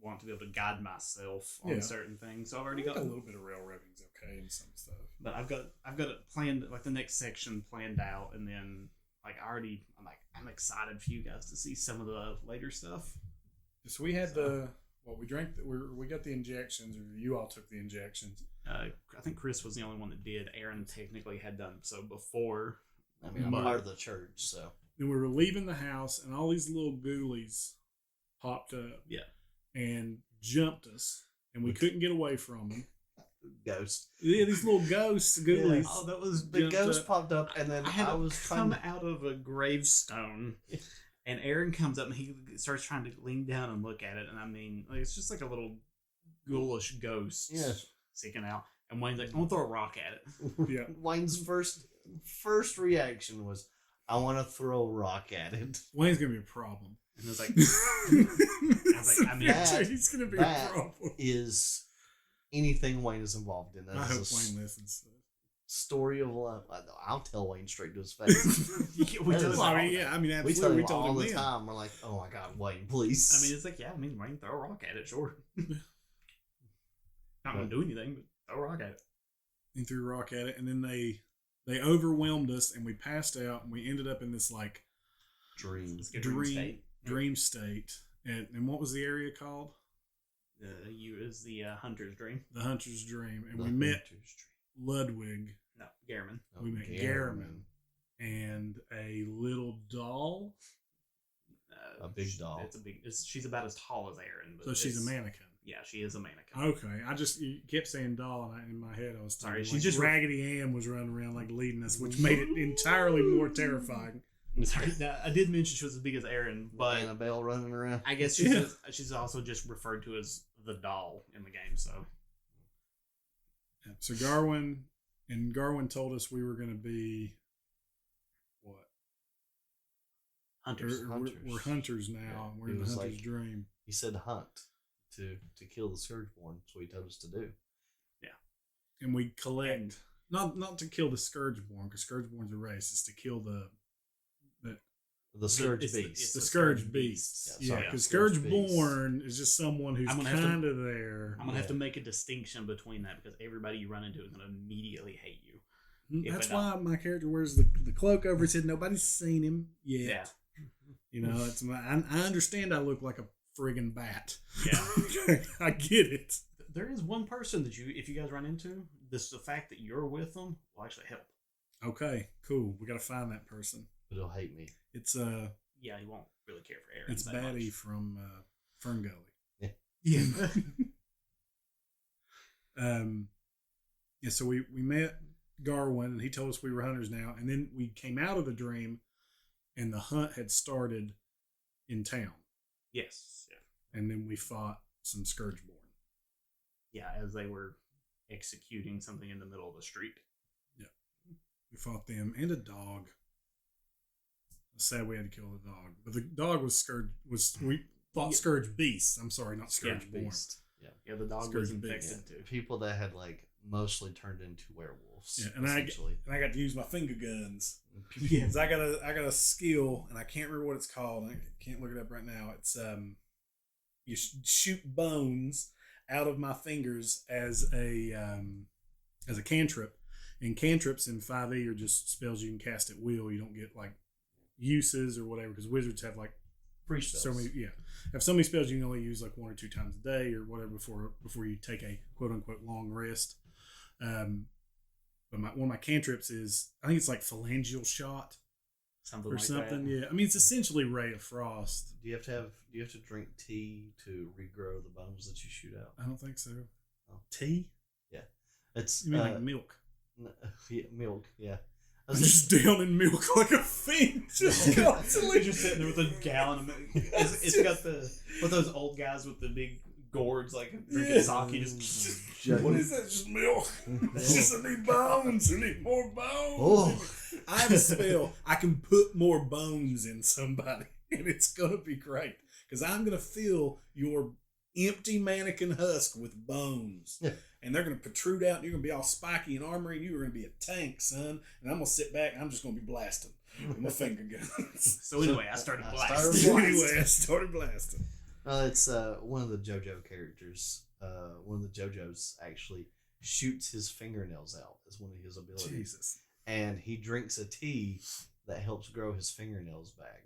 S3: want to be able to guide myself on certain things. So I've already got
S1: a little bit of railroading's okay and some stuff.
S3: But I've got it planned, like the next section planned out, and then I'm excited for you guys to see some of the later stuff.
S1: So we had we drank. We got the injections, or you all took the injections.
S3: I think Chris was the only one that did. Aaron technically had done so before.
S2: I mean, I'm part of the church, so.
S1: Then we were leaving the house, and all these little ghoulies popped up.
S3: Yeah.
S1: And jumped us, and we couldn't get away from them.
S2: Ghosts.
S1: Yeah, these little ghosts, ghoulies.
S3: Yeah. Oh, that was
S2: the ghost popped up, and then I was
S3: come out of a gravestone, and Aaron comes up and he starts trying to lean down and look at it, and I mean, like, it's just like a little ghoulish ghost sticking out. And Wayne's like, "I'm gonna throw a rock at it."
S2: Yeah. Wayne's first reaction was, "I want to throw a rock at it."
S1: Wayne's gonna be a problem.
S3: And I was like, I mean,
S1: he's going to be a problem.
S2: Is anything Wayne is involved in.
S1: I hope Wayne listens to it.
S2: Story of love. I'll tell Wayne straight to his face.
S1: Absolutely. We tell him
S2: all the time. We're like, "Oh my God, Wayne, please."
S3: I mean, it's like, Wayne, throw a rock at it, sure. Not going to do anything, but throw a rock at it.
S1: He threw a rock at it, and then they overwhelmed us, and we passed out, and we ended up in this like
S2: dream
S1: state. And what was the area called?
S3: Is the Hunter's Dream.
S1: The Hunter's Dream. And we met Ludwig.
S3: No, Garamond.
S1: We met Garamond. And a little doll.
S2: A big doll.
S3: She's about as tall as Aaron. But
S1: so she's a mannequin.
S3: Yeah, she is a mannequin.
S1: Okay. You kept saying doll, and in my head I was thinking,
S3: sorry, she just
S1: Raggedy Ann was running around like leading us, which made it entirely more terrifying.
S3: Sorry, I did mention she was as big as Aaron, but
S2: Annabelle running around.
S3: I guess she's also just referred to as the doll in the game. So,
S1: So Garwin told us we were going to be what?
S3: hunters.
S1: We're hunters now.
S2: Yeah,
S1: We're in the hunter's dream.
S2: He said hunt to kill the Scourgeborn. That's what he told us to do.
S3: Yeah,
S1: and we collect not to kill the Scourgeborn, because Scourgeborn's a race. It's to kill the
S2: Scourge
S3: it's
S2: beast.
S1: the Scourge beasts. Yeah, because Scourgeborn is just someone who's kind of there.
S3: I'm gonna have to make a distinction between that because everybody you run into is gonna immediately hate you.
S1: That's why my character wears the cloak over his head. Nobody's seen him yet.
S3: Yeah.
S1: You know, it's I understand I look like a friggin' bat.
S3: Yeah.
S1: I get it.
S3: There is one person that if you guys run into, the fact that you're with them will actually help.
S1: Okay, cool. We got to find that person.
S2: But he'll hate me.
S1: It's
S3: yeah, he won't really care for Aaron.
S1: It's Batty from Fern Gully.
S3: Yeah.
S1: Yeah. So we met Garwin, and he told us we were hunters now, and then we came out of the dream, and the hunt had started in town.
S3: Yes. Yeah.
S1: And then we fought some Scourgeborn.
S3: Yeah, as they were executing something in the middle of the street.
S1: Yeah. We fought them and a dog. Sad we had to kill the dog, but the dog was Scourge. We fought Scourge beasts. I'm sorry, not Scourgeborn.
S3: Yeah, the dog
S1: Scourge
S3: was infected too.
S2: People that had like mostly turned into werewolves.
S1: Yeah, and I got to use my finger guns.
S3: Yeah,
S1: I got a skill, and I can't remember what it's called. I can't look it up right now. It's you shoot bones out of my fingers as a cantrip, and cantrips in 5e are just spells you can cast at will. You don't get like uses or whatever, because wizards have like
S2: free spells.
S1: Have so many spells you can only use like 1 or 2 times a day or whatever before you take a quote unquote long rest. But one of my cantrips is, I think it's like phalangeal shot
S3: something
S1: or
S3: like
S1: something.
S3: that.
S1: Yeah, I mean it's essentially Ray of Frost.
S2: Do you have to drink tea to regrow the bones that you shoot out?
S1: I don't think so.
S2: Oh.
S1: Tea?
S2: Yeah, it's
S1: You mean like milk?
S2: Yeah, milk. Yeah.
S1: I'm just down in milk like a fiend, just constantly.
S3: Just sitting there with a gallon of milk. It's got with those old guys with the big gourds, like drinking sake. Just
S1: what is that? Just milk. It's just I need bones. I need more bones.
S2: Oh.
S1: I have a spell. I can put more bones in somebody, and it's gonna be great because I'm gonna fill your empty mannequin husk with bones.
S2: Yeah.
S1: And they're going to protrude out, and you're going to be all spiky and armory, and you're going to be a tank, son. And I'm going to sit back, and I'm just going to be blasting with my finger guns.
S3: So anyway, I started blasting.
S1: I started blasting.
S2: It's one of the JoJo characters. One of the JoJos actually shoots his fingernails out as one of his abilities.
S1: Jesus.
S2: And he drinks a tea that helps grow his fingernails back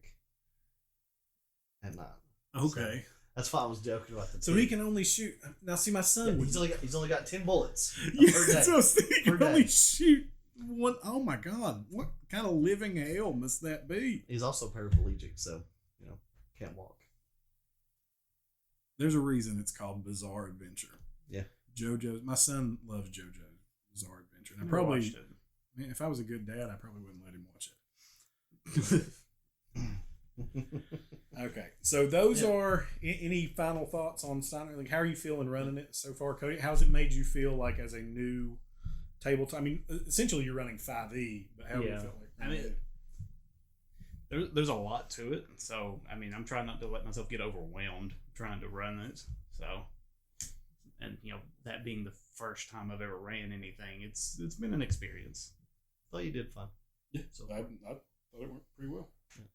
S2: at night.
S1: Okay.
S2: So, that's why I was joking about the
S1: So he can only shoot. Now, see, my son.
S2: Yeah, he's only got 10 bullets.
S1: Yeah,
S2: per day.
S1: so he can only shoot one. Oh my God! What kind of living hell must that be?
S2: He's also paraplegic, so can't walk.
S1: There's a reason it's called Bizarre Adventure.
S2: Yeah,
S1: JoJo. My son loves JoJo's Bizarre Adventure, and man, if I was a good dad, I probably wouldn't let him watch it. Okay, so those are any final thoughts on Steiner? Like, how are you feeling running it so far, Cody? How's it made you feel like as a new tabletop? I mean, essentially you're running 5e, but how do you feel like?
S3: I mean, there's a lot to it, so I mean, I'm trying not to let myself get overwhelmed trying to run it. So, and that being the first time I've ever ran anything, it's been an experience.
S2: Thought you did fine.
S1: Yeah, so I thought it went pretty well.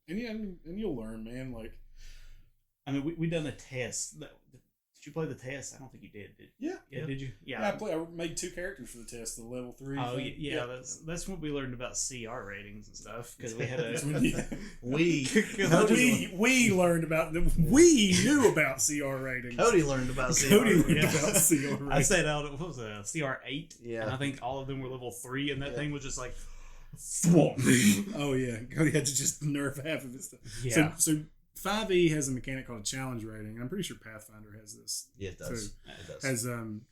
S1: And and you'll learn, man. Like,
S3: I mean, we done a test. Did you play the test? I don't think you did.
S1: Yeah.
S3: Did you?
S1: Yeah. I made 2 characters for the test, the level 3.
S3: Oh
S1: thing.
S3: yeah. That's what we learned about CR ratings and stuff because we had a
S1: we learned about them. We knew about CR ratings.
S2: Cody learned about CR ratings.
S3: I said what was a CR 8.
S2: Yeah.
S3: And I think all of them were level 3, and that thing was just like.
S1: Oh yeah, Cody had to just nerf half of his stuff.
S3: Yeah.
S1: So 5e has a mechanic called a challenge rating. I'm pretty sure Pathfinder has this.
S2: Yeah, it does.
S1: So
S2: it does.
S1: Has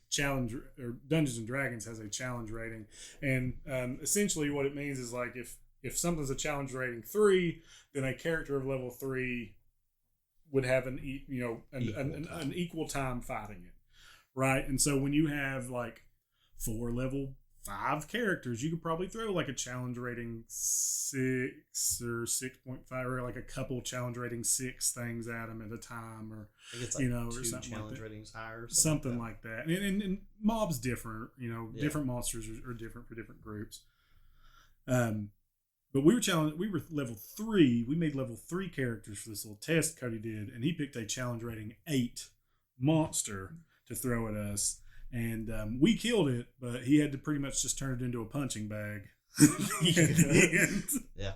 S1: challenge or Dungeons and Dragons has a challenge rating, and essentially what it means is like if if something's a challenge rating 3, then a character of level 3 would have an equal time fighting it, right? And so when you have like 4 level 5 characters, you could probably throw like a challenge rating 6 or 6.5, or like a couple challenge rating 6 things at them at a time, or
S2: I think it's like
S1: or
S2: 2
S1: something
S2: challenge
S1: like that.
S2: ratings higher, or
S1: Something like that. And mobs differ,
S2: Yeah.
S1: different monsters are different for different groups. But we were level 3. We made level 3 characters for this little test Cody did, and he picked a challenge rating 8 monster to throw at us. And we killed it, but he had to pretty much just turn it into a punching bag.
S2: Yeah.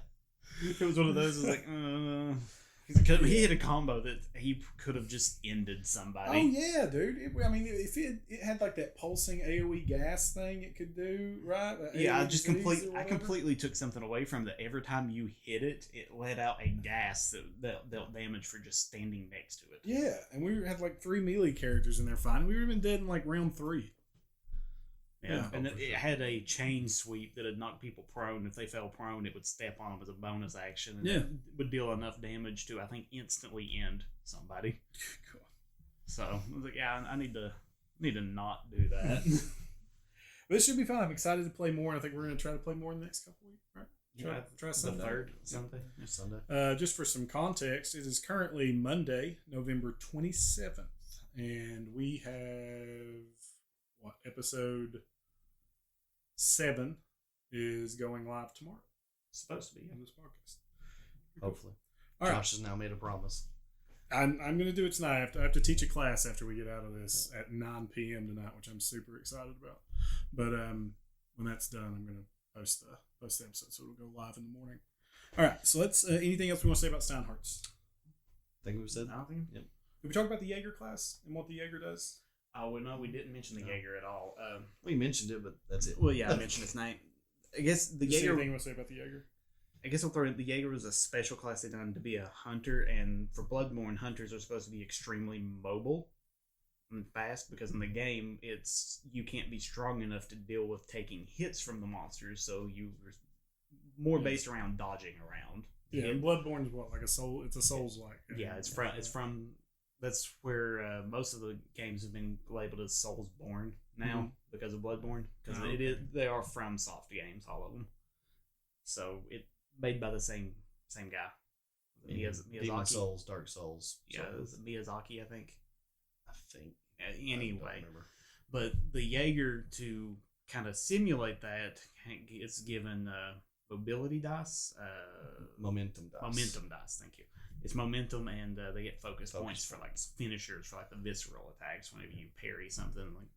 S3: It was one of those. It was like, he had a combo that he could have just ended somebody.
S1: Oh yeah, dude. If it had like that pulsing AOE gas thing, it could do right.
S3: Yeah, I completely took something away from that. Every time you hit it, it let out a gas that dealt damage for just standing next to it.
S1: Yeah, and we had like 3 melee characters in there fighting. We were even dead in like round 3.
S3: Yeah, and it had a chain sweep that would knock people prone. If they fell prone, it would step on them as a bonus action. And it would deal enough damage to, I think, instantly end somebody.
S1: Cool.
S3: So I was like, yeah, I need to not do that.
S1: But it should be fun. I'm excited to play more. I think we're going to try to play more in the next couple weeks, right? Try Sunday.
S3: Sunday.
S1: Just for some context, it is currently Monday, November 27th, and we have episode 7 is going live tomorrow.
S3: It's supposed to be
S1: on this podcast.
S2: Hopefully.
S1: All right.
S2: Josh has now made a promise.
S1: I'm going to do it tonight. I have to teach a class after we get out of this at 9 p.m. tonight, which I'm super excited about. But when that's done, I'm going to post the episode, so it'll go live in the morning. All right. So let's. Anything else we want to say about Steinhardt's?
S2: I think we've said.
S3: Nothing.
S2: Yep.
S1: Did we talk about the Jaeger class and what the Jaeger does?
S3: Oh, well, no, we didn't mention the Jaeger at all.
S2: We mentioned it, but that's it.
S3: Well, yeah, I mentioned its name. I guess the Jaeger.
S1: Anything you want to say about the Jaeger?
S3: I guess I'll throw in the Jaeger was a special class designed to be a hunter, and for Bloodborne, hunters are supposed to be extremely mobile and fast because in the game, you can't be strong enough to deal with taking hits from the monsters, so you're more based around dodging around.
S1: Yeah, and Bloodborne is what, like a soul? It's a Souls-like.
S3: Yeah, it's from. That's where most of the games have been labeled as Soulsborne now because of Bloodborne, because they are from Soft Games, all of them. So it made by the same guy, Miyazaki.
S2: Demon Souls, Dark Souls.
S3: Yeah, it was Miyazaki, I think.
S2: Anyway,
S3: but the Jaeger, to kind of simulate that, it's given mobility dice,
S2: momentum dice.
S3: Momentum dice. Thank you. It's momentum, and they get focus points for like finishers, for like the visceral attacks. Whenever you parry something, like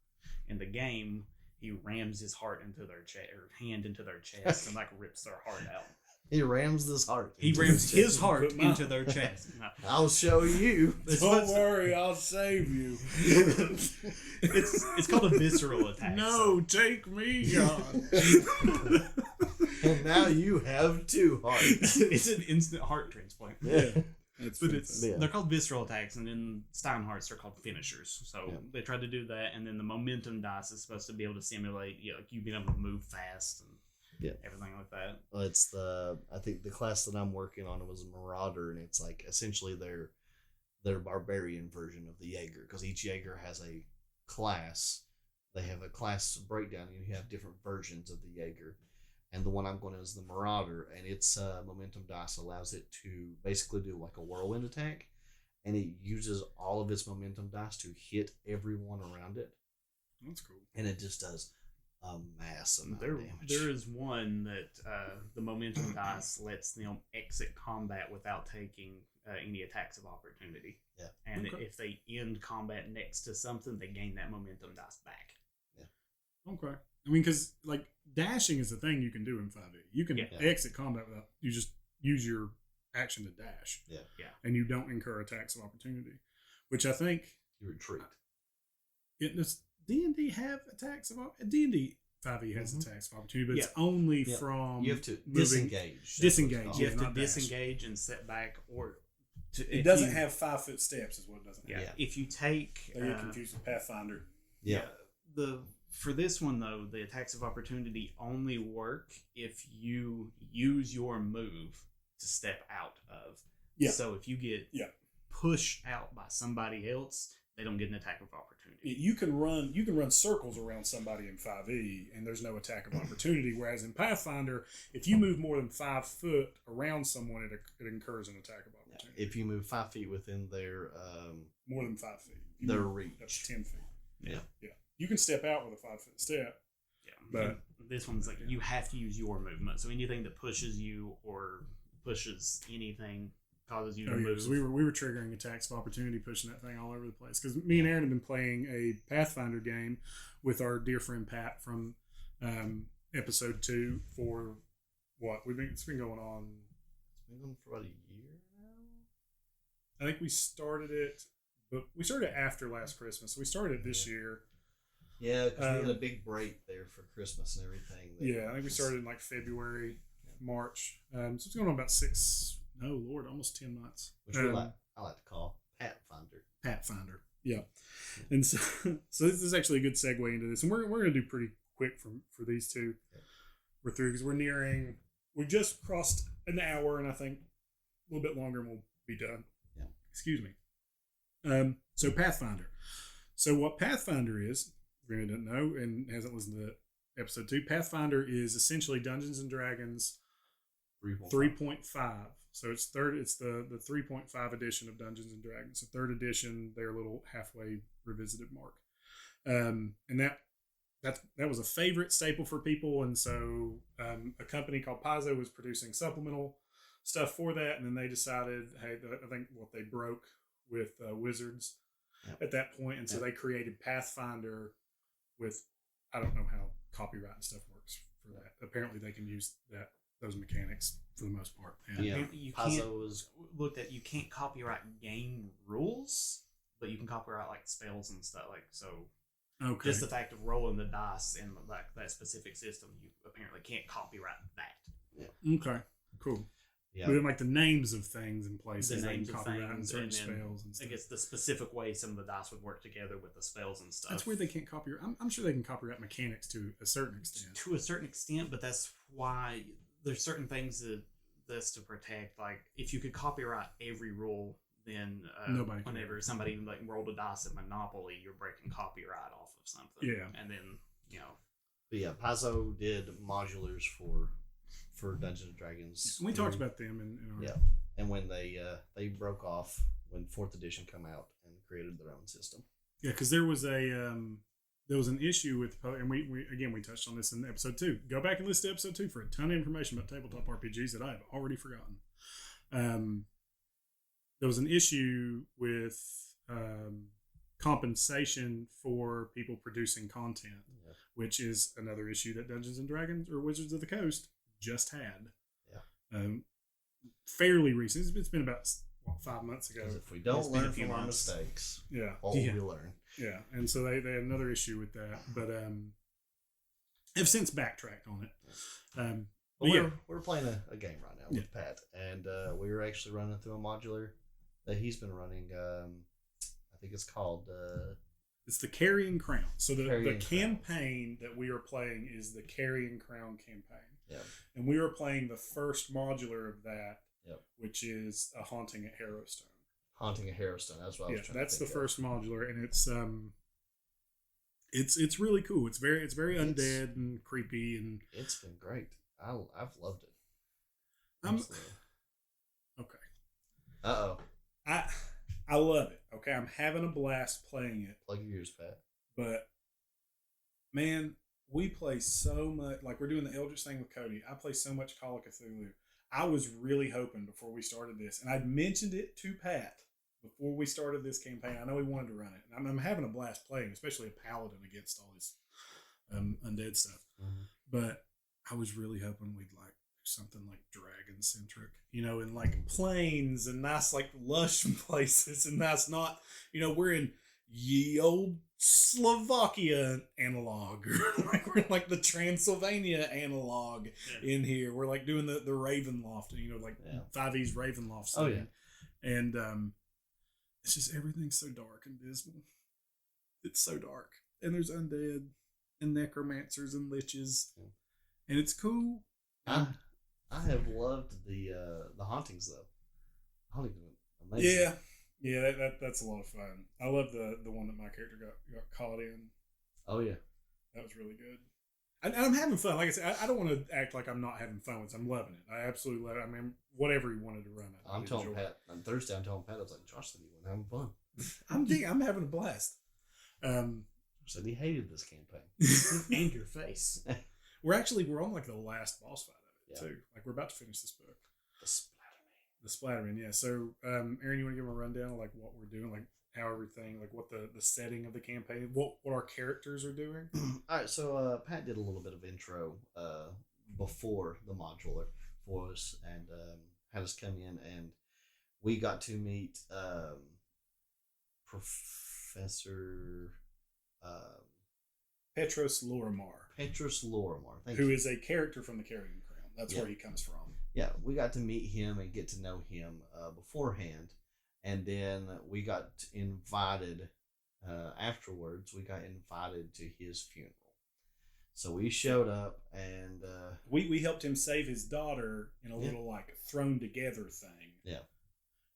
S3: in the game, he rams his heart into their chest or hand into their chest and like rips their heart out.
S2: He rams this heart.
S3: He rams his heart into their chest. No.
S2: I'll show you.
S1: Don't worry, I'll save you.
S3: It's called a visceral attack.
S1: No, take me on.
S2: And now you have 2 hearts.
S3: It's an instant heart transplant.
S2: Yeah.
S3: They're called visceral attacks, and in Steinhardt's they're called finishers. So they tried to do that, and then the momentum dice is supposed to be able to simulate, like you being able to move fast and everything like that.
S2: Well, it's I think the class that I'm working on was a Marauder, and it's like essentially their barbarian version of the Jaeger, because each Jaeger has a class. They have a class breakdown, and you have different versions of the Jaeger. And the one I'm going to is the Marauder, and its momentum dice allows it to basically do like a whirlwind attack, and it uses all of its momentum dice to hit everyone around it.
S1: That's cool.
S2: And it just does a massive amount of damage.
S3: There is one that the momentum dice lets them exit combat without taking any attacks of opportunity.
S2: Yeah.
S3: And if they end combat next to something, they gain that momentum dice back.
S1: Yeah. Okay. I mean, because like dashing is a thing you can do in 5e. You can exit combat without, you just use your action to dash.
S2: Yeah.
S1: And you don't incur attacks of opportunity, which I think
S2: you retreat.
S1: Does D&D have attacks of D&D 5e has attacks of opportunity, but it's only from
S2: you have to disengage.
S3: You have to disengage and set back, or
S1: it doesn't have 5 foot steps, is what it doesn't have.
S3: If you take,
S1: you're confused with Pathfinder.
S2: Yeah.
S3: The For this one, though, the attacks of opportunity only work if you use your move to step out of.
S1: Yeah.
S3: So if you get pushed out by somebody else, they don't get an attack of opportunity.
S1: You can run circles around somebody in 5e, and there's no attack of opportunity. Whereas in Pathfinder, if you move more than 5 foot around someone, it incurs an attack of opportunity.
S2: If you move 5 feet within their
S1: more than 5 feet,
S2: their reach,
S1: that's 10 feet.
S2: Yeah.
S1: You can step out with a 5-foot step.
S3: Yeah,
S1: but
S3: this one's like you have to use your movement. So anything that pushes you or pushes anything causes you to move.
S1: So we were triggering attacks of opportunity, pushing that thing all over the place. Because me and Aaron have been playing a Pathfinder game with our dear friend Pat from episode 2 for what it's been going on.
S2: It's been going for about a year now.
S1: I think we started it, but we started it after last Christmas. So we started it this year.
S2: Yeah, because we had a big break there for Christmas and everything.
S1: Yeah, I think we started in like February, March. So it's going on about almost 10 months.
S2: Which I like to call
S1: Pathfinder. Yeah. And so this is actually a good segue into this. And we're going to do pretty quick for these two. Yeah. We're through because we just crossed an hour, and I think a little bit longer and we'll be done.
S2: Yeah.
S1: Excuse me. So Pathfinder. So what Pathfinder is, if anyone doesn't know and hasn't listened to episode 2, Pathfinder is essentially Dungeons and Dragons 3.5. So it's the 3.5 edition of Dungeons and Dragons. The third edition, their little halfway revisited mark. And that was a favorite staple for people. And so a company called Paizo was producing supplemental stuff for that. And then they decided, hey, I think they broke with Wizards at that point. And so they created Pathfinder with, I don't know how copyright and stuff works for that. Apparently they can use those mechanics for the most part.
S3: And you can't copyright game rules, but you can copyright like spells and stuff. Like so,
S1: okay.
S3: Just the fact of rolling the dice in like that specific system, you apparently can't copyright that.
S2: Yeah.
S1: Okay. Cool.
S2: Yeah.
S1: But then, like the names of things and places,
S3: the
S1: they
S3: names
S1: can
S3: of
S1: copyright
S3: things,
S1: certain
S3: and
S1: spells and stuff.
S3: I guess the specific way some of the dice would work together with the spells and stuff.
S1: That's weird. They can't copyright. I'm sure they can copyright mechanics to a certain extent.
S3: To a certain extent, but that's why there's certain things that's to protect. Like if you could copyright every rule, then whenever somebody like rolled a dice at Monopoly, you're breaking copyright off of something.
S1: Yeah,
S3: and then
S2: But yeah, Paizo did modulars for Dungeons and Dragons.
S1: We talked about them in our...
S2: and when they broke off when 4th edition come out and created their own system.
S1: Yeah, because there was an issue with, and we touched on this in episode 2. Go back and listen to episode 2 for a ton of information about tabletop RPGs that I have already forgotten. There was an issue with compensation for people producing content, which is another issue that Dungeons and Dragons or Wizards of the Coast just had. Fairly recent. It's been about 5 months ago.
S2: If we don't learn from our mistakes, all we learn.
S1: Yeah, and so they had another issue with that, but have since backtracked on it.
S2: We're playing a game right now with Pat, and we were actually running through a modular that he's been running. I think it's called...
S1: it's the Carrying Crown. So the campaign
S2: Crown
S1: that we are playing is the Carrying Crown campaign.
S2: Yeah.
S1: And we are playing the first modular of that, which is a Haunting at Harrowstone.
S2: Haunting at Harrowstone. That's what I was trying to think
S1: that's the first modular, and it's really cool. It's very undead and creepy, and
S2: it's been great. I've loved it.
S1: Okay.
S2: Uh-oh.
S1: I love it. Okay, I'm having a blast playing it.
S2: Plug your ears, Pat.
S1: But man, we play so much. Like we're doing the Eldritch thing with Cody. I play so much Call of Cthulhu. I was really hoping before we started this, and I'd mentioned it to Pat before we started this campaign. I know he wanted to run it, and I'm having a blast playing, especially a paladin against all this undead stuff.
S2: Mm-hmm.
S1: But I was really hoping we'd like do something like dragon centric, and like plains and nice like lush places, and that's not, we're in ye old Slovakia analog, or like we're like the Transylvania analog in here. We're like doing the Ravenloft, 5e's Ravenloft setting. And it's just everything's so dark and dismal. It's so dark, and there's undead, and necromancers and liches, and it's cool.
S2: I have loved the hauntings though. Hauntings are amazing.
S1: Yeah, that's a lot of fun. I love the one that my character got caught in.
S2: Oh yeah,
S1: that was really good. And I'm having fun. Like I said, I don't want to act like I'm not having fun with it. I'm loving it. I absolutely love it. I mean, whatever he wanted to run it.
S2: I'm telling Pat on Thursday. I'm telling Pat, I was like, Josh said he wasn't having fun.
S1: I'm having a blast.
S2: Said he hated this campaign.
S3: And your face.
S1: We're on like the last boss fight of it too. Like we're about to finish this book. The Splatterman, yeah. So, Aaron, you want to give a rundown of like what we're doing, like how everything, like what the setting of the campaign, what our characters are doing?
S2: All right, so Pat did a little bit of intro before the modular for us, and had us come in, and we got to meet Professor
S1: Petros Lorimar.
S2: Who
S1: is a character from the Carrion Crown. That's where he comes from.
S2: Yeah, we got to meet him and get to know him beforehand, and then we got invited afterwards. We got invited to his funeral, so we showed up, and
S1: we helped him save his daughter in a little like thrown together thing.
S2: Yeah,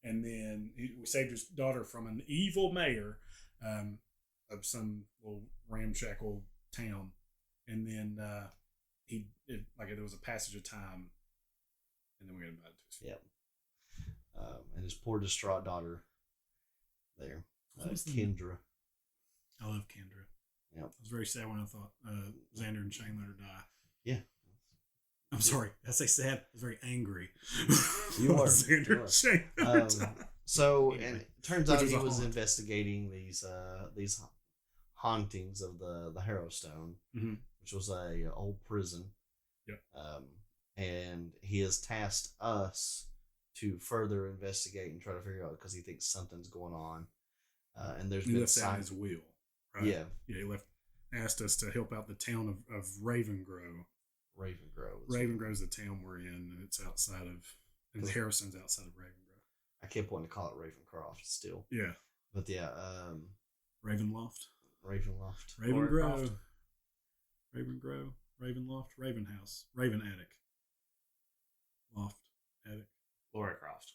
S2: and
S1: then we saved his daughter from an evil mayor of some little ramshackle town, and then there was a passage of time. And then we got invited to his funeral.
S2: Yep. And his poor distraught daughter there, Kendra.
S1: I love Kendra.
S2: Yep.
S1: I was very sad when I thought Xander and Shane let her die.
S2: Yeah.
S1: I'm sorry. I say sad. I was very angry.
S2: You are.
S1: Xander and Shane let her die.
S2: So, and it turns out he was investigating these hauntings of the Harrowstone, which was a old prison.
S1: Yep.
S2: And he has tasked us to further investigate and try to figure out, because he thinks something's going on. And there's been
S1: left out his will, right?
S2: Yeah.
S1: Yeah, he asked us to help out the town of Ravengrow. Ravengrow is the town we're in, and it's outside of, and Harrison's outside of Ravengrow.
S2: I kept wanting to call it Ravencroft still.
S1: Yeah.
S2: But yeah,
S1: Ravenloft.
S2: Ravengrow.
S1: Ravenloft, Ravenhouse, Raven Attic. Loft, attic.
S3: Laura Croft.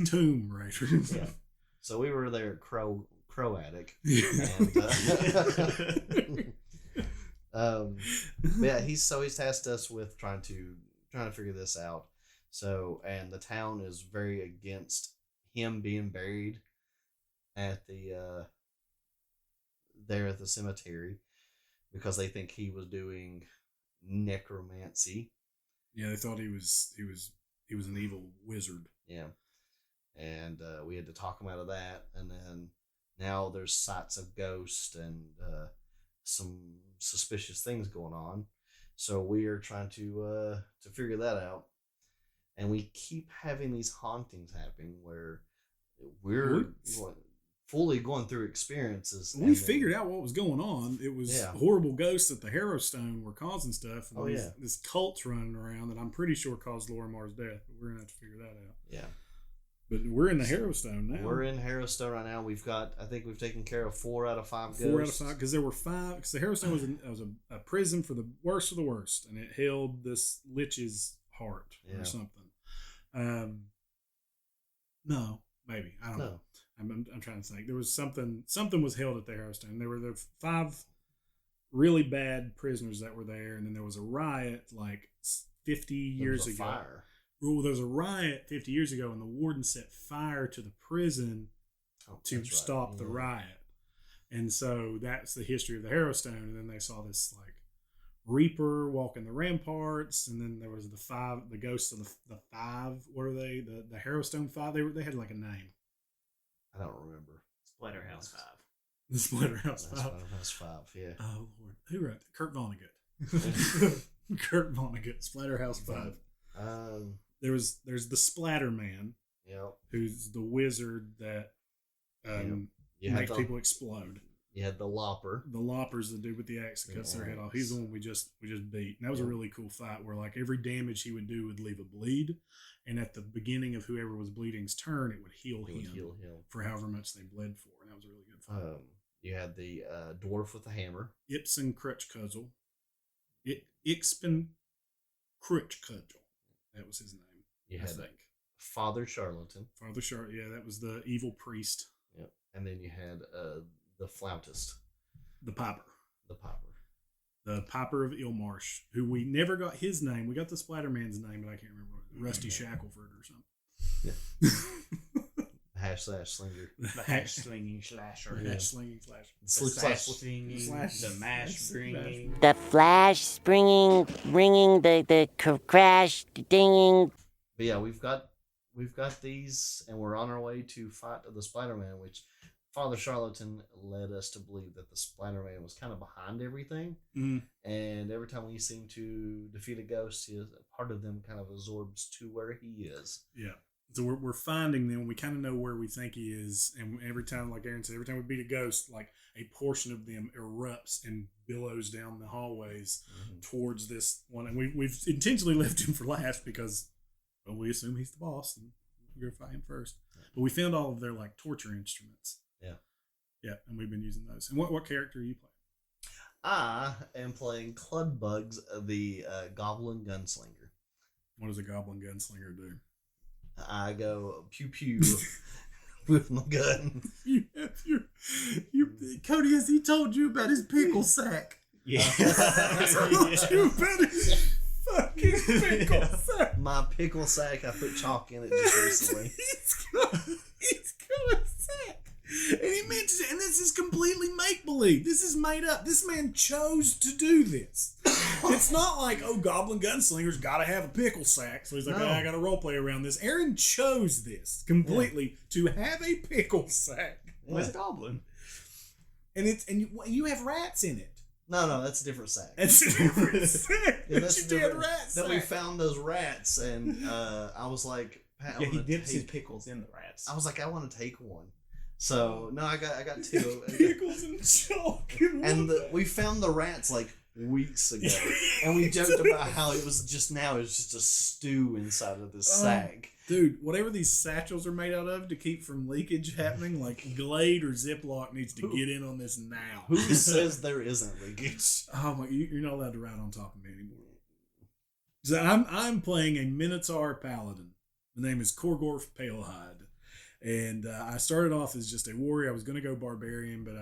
S1: Tomb Raiders.
S2: Yeah. So we were there at Crow Attic. And, yeah, he's tasked us with trying to figure this out. So, and the town is very against him being buried at the there at the cemetery, because they think he was doing necromancy.
S1: Yeah, they thought he was an evil wizard.
S2: Yeah, and we had to talk him out of that. And then now there's sights of ghosts and some suspicious things going on. So we are trying to figure that out. And we keep having these hauntings happening where we're fully going through experiences.
S1: We figured out what was going on. It was horrible ghosts at the Harrowstone were causing stuff. And this cult's running around that I'm pretty sure caused Lorimar's death. But we're going to have to figure that out.
S2: Yeah.
S1: But we're in the Harrowstone now.
S2: We're in Harrowstone right now. I think we've taken care of 4 out of 5 ghosts.
S1: 4 out of 5, because there were 5. Because the Harrowstone was a prison for the worst of the worst, and it held this lich's heart or something. No, maybe I don't know. I'm trying to think. There was something was held at the Harrowstone. There were the 5 really bad prisoners that were there, and then there was a riot like 50 years ago.
S2: Fire.
S1: Well, there was a riot 50 years ago, and the warden set fire to the prison to stop the riot. And so that's the history of the Harrowstone. And then they saw this like Reaper walking the ramparts, and then there was the ghosts of the 5. What are they? The Harrowstone 5. They had like a name.
S2: I don't remember.
S3: Splatterhouse 5.
S1: The Splatterhouse 5.
S2: Splatterhouse 5. Yeah.
S1: Oh Lord, who wrote that? Kurt Vonnegut. Kurt Vonnegut. Splatterhouse 5. There's the Splatterman.
S2: Yep.
S1: Who's the wizard that makes people explode.
S2: You had the Lopper.
S1: The Lopper's the dude with the axe that cuts their head off. He's the one we just beat. And that was a really cool fight where like every damage he would do would leave a bleed. And at the beginning of whoever was bleeding's turn, it would heal him for however much they bled for. And that was a really good fight.
S2: You had the dwarf with the hammer.
S1: Ipsen Crutchcudgel. Ixpen Crutchcudgel. That was his name.
S2: You
S1: I
S2: had
S1: think.
S2: Father Charlatan.
S1: Father Sharp. Yeah, that was the evil priest.
S2: Yep. And then you had the flautist.
S1: The piper.
S2: The piper.
S1: The Piper of Ilmarsh, who we never got his name. We got the Splatterman's name, but I can't remember. Rusty Shackleford or something.
S2: Yeah. /slinger.
S3: The hash slinging slasher.
S1: Hash slinging slasher.
S2: Slip
S3: Slash
S2: slash.
S3: slinging.
S1: Slash.
S3: The mash bringing.
S4: The flash springing, ringing, the crash dinging.
S2: But yeah, we've got these, and we're on our way to fight the Splatterman, which Father Charlatan led us to believe that the Splatterman was kind of behind everything.
S1: Mm.
S2: And every time we seem to defeat a ghost, part of them kind of absorbs to where he is.
S1: Yeah. So we're finding them. We kind of know where we think he is. And every time, like Aaron said, every time we beat a ghost, like a portion of them erupts and billows down the hallways towards this one. And we've intentionally left him for last because, well, we assume he's the boss and we're going to fight him first. Yeah. But we found all of their like torture instruments. Yeah. Yeah. And we've been using those. And what character are you playing?
S2: I am playing Cludbugs, the Goblin Gunslinger.
S1: What does a Goblin Gunslinger do?
S2: I go pew pew with my gun.
S1: Cody, has he told you about his pickle sack?
S3: Yeah.
S1: Told you about his fucking pickle sack.
S2: My pickle sack, I put chalk in it just recently.
S1: He's got a sack. And he mentions it, and this is completely make-believe. This is made up. This man chose to do this. It's not like, oh, Goblin Gunslinger's got to have a pickle sack. So he's like, I got to roleplay around this. Aaron chose this completely to have a pickle sack.
S3: Yeah. With a goblin.
S1: And you have rats in it.
S2: No, that's a different sack.
S1: That's a different sack.
S2: Yeah, that's
S1: you
S2: different.
S1: did rat sack.
S2: Then we found those rats, and I was like, Pat,
S3: he dips his pickles in the rats.
S2: I was like, I want to take one. So no, I got two.
S1: Pickles and chalk.
S2: And we found the rats like weeks ago, and we joked about how it was just a stew inside of this sack.
S1: Dude, whatever these satchels are made out of to keep from leakage happening, like Glade or Ziploc needs to get in on this now.
S2: Who says there isn't leakage?
S1: Oh my! You're not allowed to ride on top of me anymore. So I'm playing a Minotaur Paladin. The name is Korgorf Palehide. And I started off as just a warrior. I was going to go barbarian, but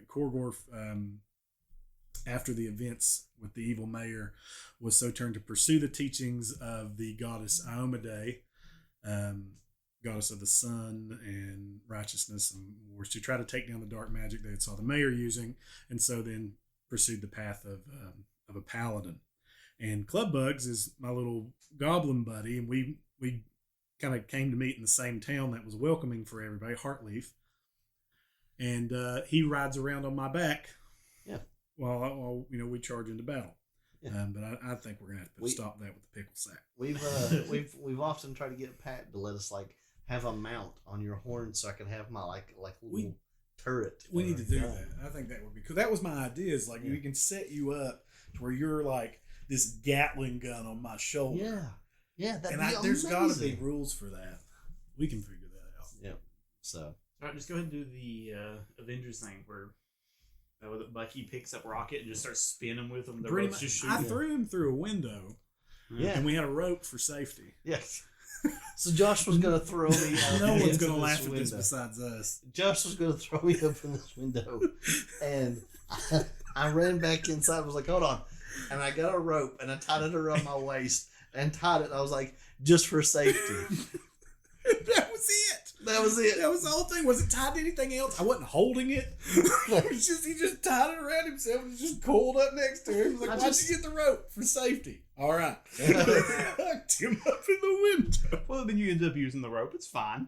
S1: Korgorf, after the events with the evil mayor, was so turned to pursue the teachings of the goddess Iomedae, goddess of the sun and righteousness and wars, to try to take down the dark magic they saw the mayor using, and so then pursued the path of a paladin. And Clubbugs is my little goblin buddy, and we kind of came to meet in the same town that was welcoming for everybody, Heartleaf. And he rides around on my back.
S2: Yeah.
S1: While we charge into battle. Yeah. But I think we're gonna have to stop that with the pickle sack.
S2: We've often tried to get Pat to let us like have a mount on your horn so I can have my like little turret.
S1: We need to do that. I think that would be cool. That was my idea. Is like we can set you up to where you're like this Gatling gun on my shoulder.
S2: Yeah. Yeah,
S1: there's got to be rules for that. We can figure that out.
S2: Yeah. So,
S3: all right, just go ahead and do the Avengers thing where Bucky picks up Rocket and just starts spinning with him. The ropes just shoot.
S1: I threw him through a window. Yeah, and we had a rope for safety.
S2: Yes. So Josh was going to throw me out.
S1: No one's going to laugh at this besides us.
S2: Josh was going to throw me up in this window, and I ran back inside. I was like, hold on, and I got a rope and I tied it around my waist. And tied it. I was like, just for safety.
S1: That was it.
S2: That was it.
S1: That was the whole thing. Was it tied to anything else? I wasn't holding it. It was just he just tied it around himself and was just coiled up next to him. He was like, why'd you get the rope? For safety. All right. Hooked him up in the window.
S3: Well, then you ended up using the rope. It's fine.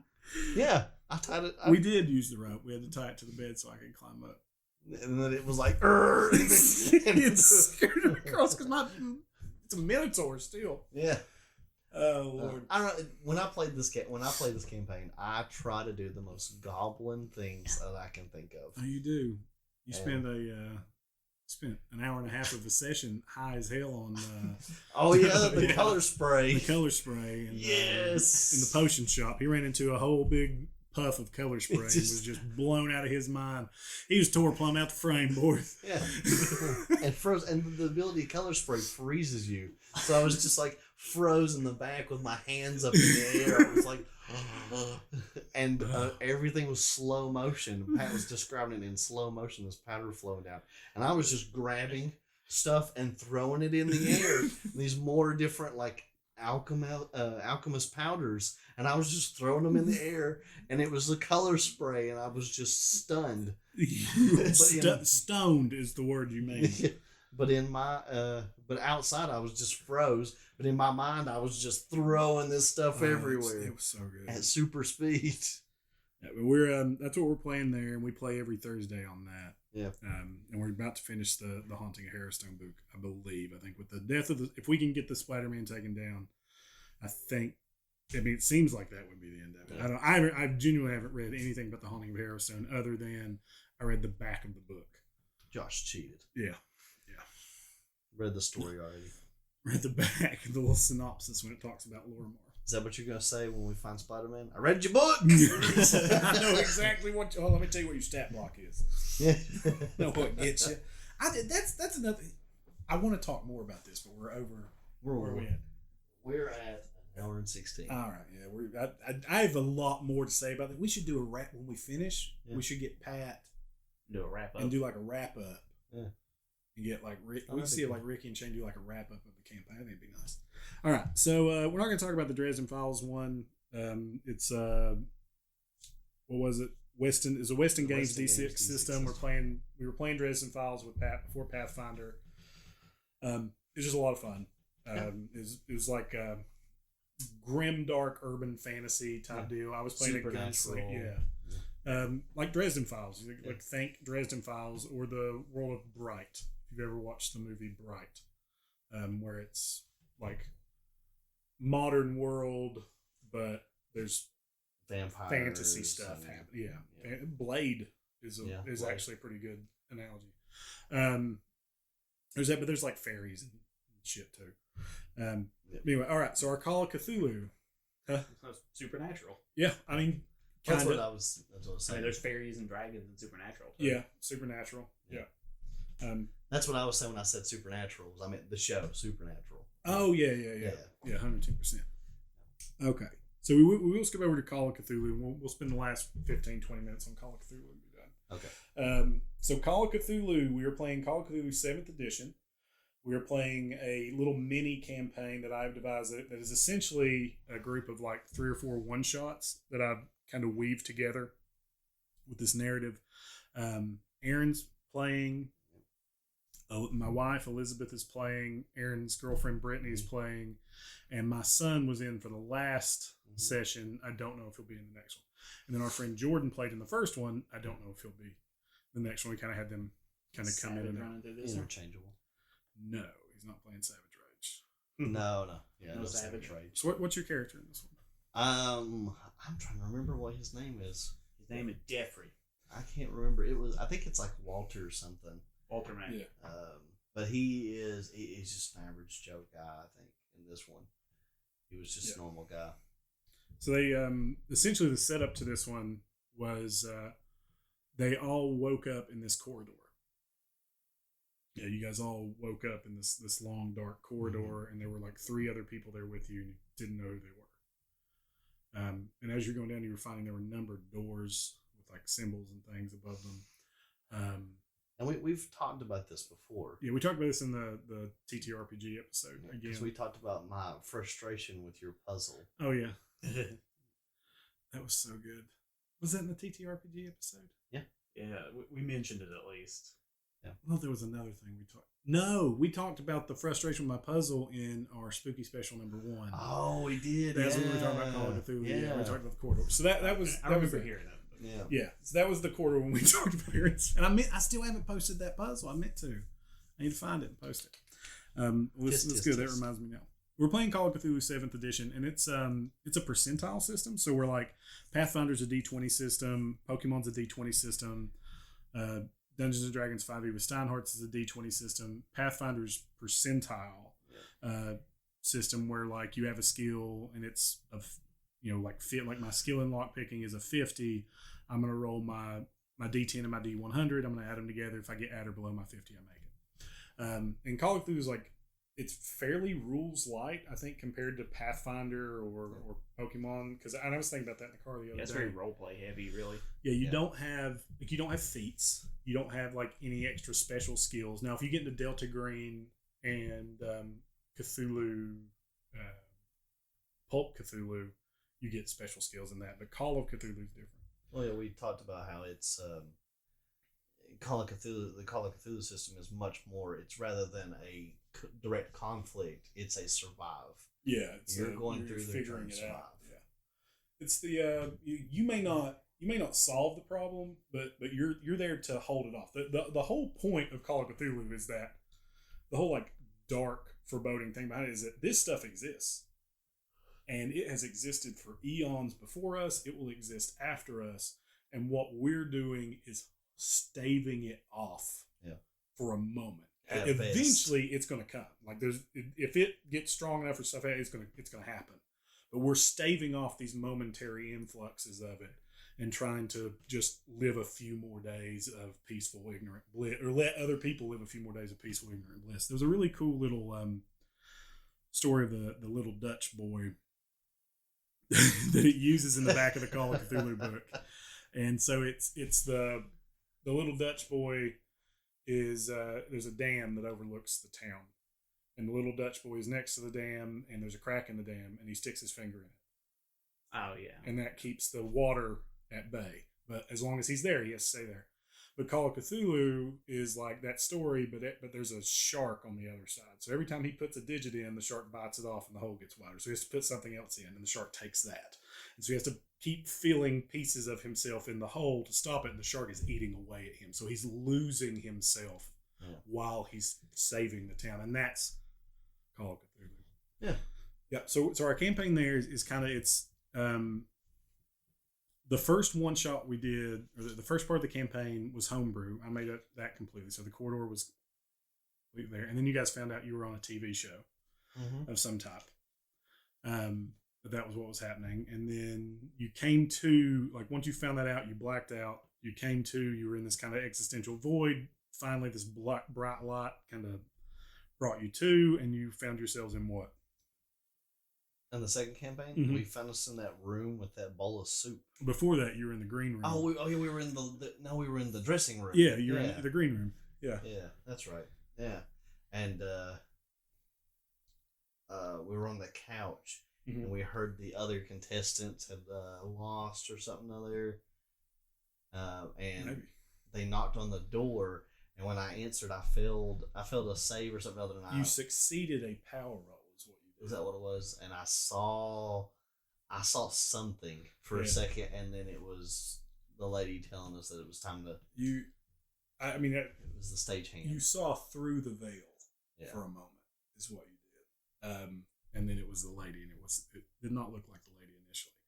S2: Yeah. I tied it.
S1: We did use the rope. We had to tie it to the bed so I could climb up.
S2: And then it was like,
S1: it scooted across because it's a Minotaur still.
S2: Yeah.
S1: Oh Lord.
S2: I don't know. When I play this campaign, I try to do the most goblin things that I can think of.
S1: Oh, you do. You spent an hour and a half of a session high as hell on.
S2: The color spray.
S1: The color spray. And,
S2: yes.
S1: In the potion shop, he ran into a whole big puff of color spray and
S2: just-
S1: was just blown out of his mind. He was tore plumb out the frame, boy.
S2: Yeah. And froze, and the ability of color spray freezes you. So I was just like froze in the back with my hands up in the air. I was like, and everything was slow motion. Pat was describing it in slow motion, this powder flowing down. And I was just grabbing stuff and throwing it in the air. These more different, like, alchemist powders. And I was just throwing them in the air. And it was the color spray. And I was just stunned.
S1: Stoned is the word you mean.
S2: But in my but outside I was just froze. But in my mind I was just throwing this stuff everywhere.
S1: It was so good
S2: At super speed.
S1: Yeah, but we're that's what we're playing there, and we play every Thursday on that.
S2: Yeah.
S1: And we're about to finish the Haunting of Harrowstone book, I believe. I think with the death of if we can get the Spider-Man taken down, I think. I mean, it seems like that would be the end of it.
S2: Yeah.
S1: I genuinely haven't read anything but the Haunting of Harrowstone other than I read the back of the book.
S2: Josh cheated.
S1: Yeah.
S2: Read the story already.
S1: Read the back, the little synopsis when it talks about Lorimar.
S2: Is that what you're gonna say when we find Spider-Man? I read your book.
S1: I know exactly what. Let me tell you what your stat block is.
S2: Yeah.
S1: Know what gets you. That's another. I want to talk more about this, but we're over. Where are we at?
S2: We're at an hour and 16.
S1: All right, yeah. I have a lot more to say about that. We should do a wrap when we finish.
S2: Yeah.
S1: We should get Pat
S3: Do a wrap up.
S1: and do like a wrap up.
S2: Yeah.
S1: And get like Rick.
S2: Oh,
S1: We
S2: that'd
S1: see
S2: be
S1: it like Ricky and Shane do like a wrap up of the campaign. I think it'd be nice. All right, so we're not going to talk about the Dresden Files one. It's what was it? Weston is a Weston Games
S2: Weston
S1: D6
S2: Games
S1: system.
S2: system.
S1: We were playing Dresden Files with Pat before Pathfinder. It was just a lot of fun. It was like a grim, dark, urban fantasy type deal. I was playing a gunslinger. Yeah. Like Dresden Files. Like think Dresden Files or the World of Bright. If you've ever watched the movie Bright, where it's like modern world, but there's
S2: Vampires.
S1: fantasy stuff happening. Yeah. Blade is
S2: Blade.
S1: actually a pretty good analogy. There's that, but there's like fairies and shit too. Anyway, all right. So our Call of Cthulhu.
S3: Supernatural.
S1: Yeah, I mean,
S2: That's
S1: kinda.
S2: what I was
S3: I
S2: saying.
S3: mean, there's fairies and dragons and supernatural.
S1: Yeah, supernatural. Yeah.
S2: That's what I was saying when I said supernatural. I meant the show Supernatural.
S1: Oh yeah, 102%. Okay, so we will skip over to Call of Cthulhu. We'll spend the last 15, 20 minutes on Call of Cthulhu and be done.
S2: Okay.
S1: So Call of Cthulhu, we are playing Call of Cthulhu 7th edition. We are playing a little mini campaign that I've devised that is essentially a group of like 3 or 4 one-shots that I've kind of weaved together with this narrative. Aaron's playing. My wife Elizabeth is playing. Aaron's girlfriend Brittany is playing, and my son was in for the last session. I don't know if he'll be in the next one. And then our friend Jordan played in the first one. I don't know if he'll be the next one. We kind of had them kind of come in and out.
S3: running through this.
S2: Interchangeable.
S1: No, he's not playing Savage Rage.
S2: No. Yeah,
S3: No
S2: no
S3: Savage
S2: Savage Rage.
S1: So what's your character in this one?
S2: I'm trying to remember what his name is.
S3: His name is Jeffrey.
S2: I can't remember. I think it's like Walter or something.
S3: Walter Mack.
S1: Yeah.
S2: But he's just an average Joe guy, I think, in this one. He was just a normal guy.
S1: So they essentially the setup to this one was they all woke up in this corridor. Yeah, you guys all woke up in this long dark corridor, and there were like 3 other people there with you, and you didn't know who they were. And as you're going down, you were finding there were numbered doors with like symbols and things above them.
S2: And we've talked about this before.
S1: Yeah, we talked about this in the TTRPG episode again.
S2: Because we talked about my frustration with your puzzle.
S1: Oh yeah, that was so good. Was that in the TTRPG episode?
S3: Yeah, we mentioned it at least.
S1: Well, there was another thing we talked. No, we talked about the frustration with my puzzle in our spooky special number 1.
S2: Oh, we did.
S1: That's when we were talking about Call of Cthulhu. Yeah, we talked about the corridor. So that was
S3: I
S1: that was
S3: remember hearing that.
S1: Yeah, so that was the corridor when we talked about it. And I still haven't posted that puzzle. I meant to. I need to find it and post it. Let's go. That reminds me now. We're playing Call of Cthulhu 7th edition, and it's a percentile system. So we're like Pathfinder's a D20 system, Pokemon's a D20 system, Dungeons and Dragons 5e with Steinhardt's is a D20 system. Pathfinder's percentile system where like you have a skill and it's of like fit like my skill in lockpicking is a 50. I'm gonna roll my D10 and my D100. I'm gonna add them together. If I get at or below my 50, I make it. And Call of Cthulhu is like it's fairly rules light, I think, compared to Pathfinder or Pokemon. Because I was thinking about that in the car the other day.
S3: It's very roleplay heavy, really.
S1: Yeah, you don't have feats. You don't have like any extra special skills. Now, if you get into Delta Green and Cthulhu, Pulp Cthulhu, you get special skills in that. But Call of Cthulhu is different.
S2: Well, yeah, we talked about how it's Call of Cthulhu. The Call of Cthulhu system is much more. It's rather than a direct conflict. It's a survive.
S1: Yeah,
S2: you're going through
S1: figuring it
S2: survive.
S1: out. Yeah, it's the you may not solve the problem, but you're there to hold it off. The whole point of Call of Cthulhu is that the whole like dark foreboding thing behind it is that this stuff exists. And it has existed for eons before us. It will exist after us. And what we're doing is staving it off for a moment.
S2: At
S1: Eventually, it's going to come. Like if it gets strong enough for stuff, it's going to happen. But we're staving off these momentary influxes of it and trying to just live a few more days of peaceful, ignorant bliss, or let other people live a few more days of peaceful, ignorant bliss. There was a really cool little story of the little Dutch boy that it uses in the back of the Call of Cthulhu book. And so it's the little Dutch boy is there's a dam that overlooks the town, and the little Dutch boy is next to the dam, and there's a crack in the dam, and he sticks his finger in it.
S3: Oh yeah.
S1: And that keeps the water at bay. But as long as he's there, he has to stay there. But Call of Cthulhu is like that story, but there's a shark on the other side. So every time he puts a digit in, the shark bites it off and the hole gets wider. So he has to put something else in, and the shark takes that. And so he has to keep filling pieces of himself in the hole to stop it, and the shark is eating away at him. So he's losing himself while he's saving the town. And that's Call of Cthulhu.
S2: Yeah.
S1: Yeah. So our campaign there is kind of, it's... the first one shot we did, or the first part of the campaign was homebrew. I made that completely. So the corridor was completely there. And then you guys found out you were on a TV show of some type. But that was what was happening. And then you came to, like, once you found that out, you blacked out. You were in this kind of existential void. Finally, this bright light kind of brought you to, and you found yourselves in what?
S2: In the second campaign, we found us in that room with that bowl of soup.
S1: Before that, you were in the green room.
S2: We were in we were in the dressing room.
S1: Yeah, you were in the green room. Yeah.
S2: Yeah, that's right. Yeah. And we were on the couch, and we heard the other contestants had lost or something other. And maybe they knocked on the door, and when I answered, I failed a save or something other than
S1: you succeeded a power roll.
S2: Is that what it was? And I saw something for a second, and then it was the lady telling us that it was time to. It was the stagehand.
S1: You saw through the veil for a moment, is what you did, and then it was the lady, and it did not look like the lady initially.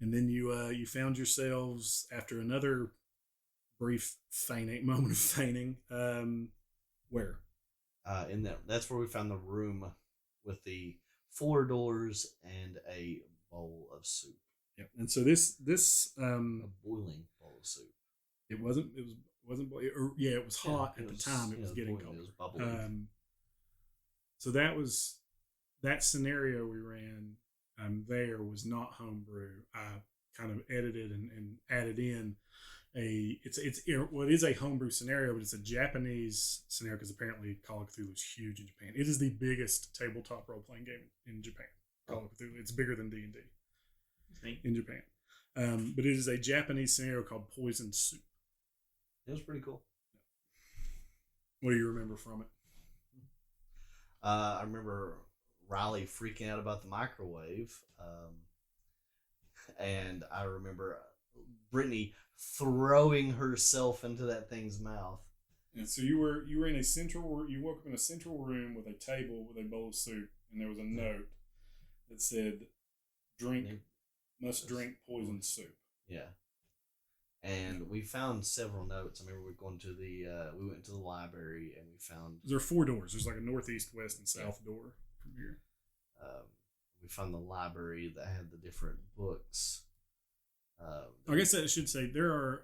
S1: And then you found yourselves after another brief moment of feigning. Where?
S2: That's where we found the room with the 4 doors and a bowl of soup.
S1: Yep. And so this
S2: a boiling bowl of soup.
S1: It wasn't boiling. It was hot at the time. It was getting cold. It was bubbling. So that scenario we ran there was not homebrew. I kind of edited and added in it is a homebrew scenario, but it's a Japanese scenario because apparently Call of Cthulhu is huge in Japan. It is the biggest tabletop role playing game in Japan. Call of Cthulhu. It's bigger than D&D in Japan. But it is a Japanese scenario called Poison Soup.
S2: It was pretty cool.
S1: What do you remember from it?
S2: I remember Riley freaking out about the microwave, and I remember Brittany throwing herself into that thing's mouth.
S1: And so you were in you woke up in a central room with a table with a bowl of soup, and there was a note that said, must drink poison soup. Yeah.
S2: And we found several notes. I remember we went to the library, and we found...
S1: There are 4 doors. There's like a northeast, west, and south door from here.
S2: we found the library that had the different books.
S1: I guess I should say there's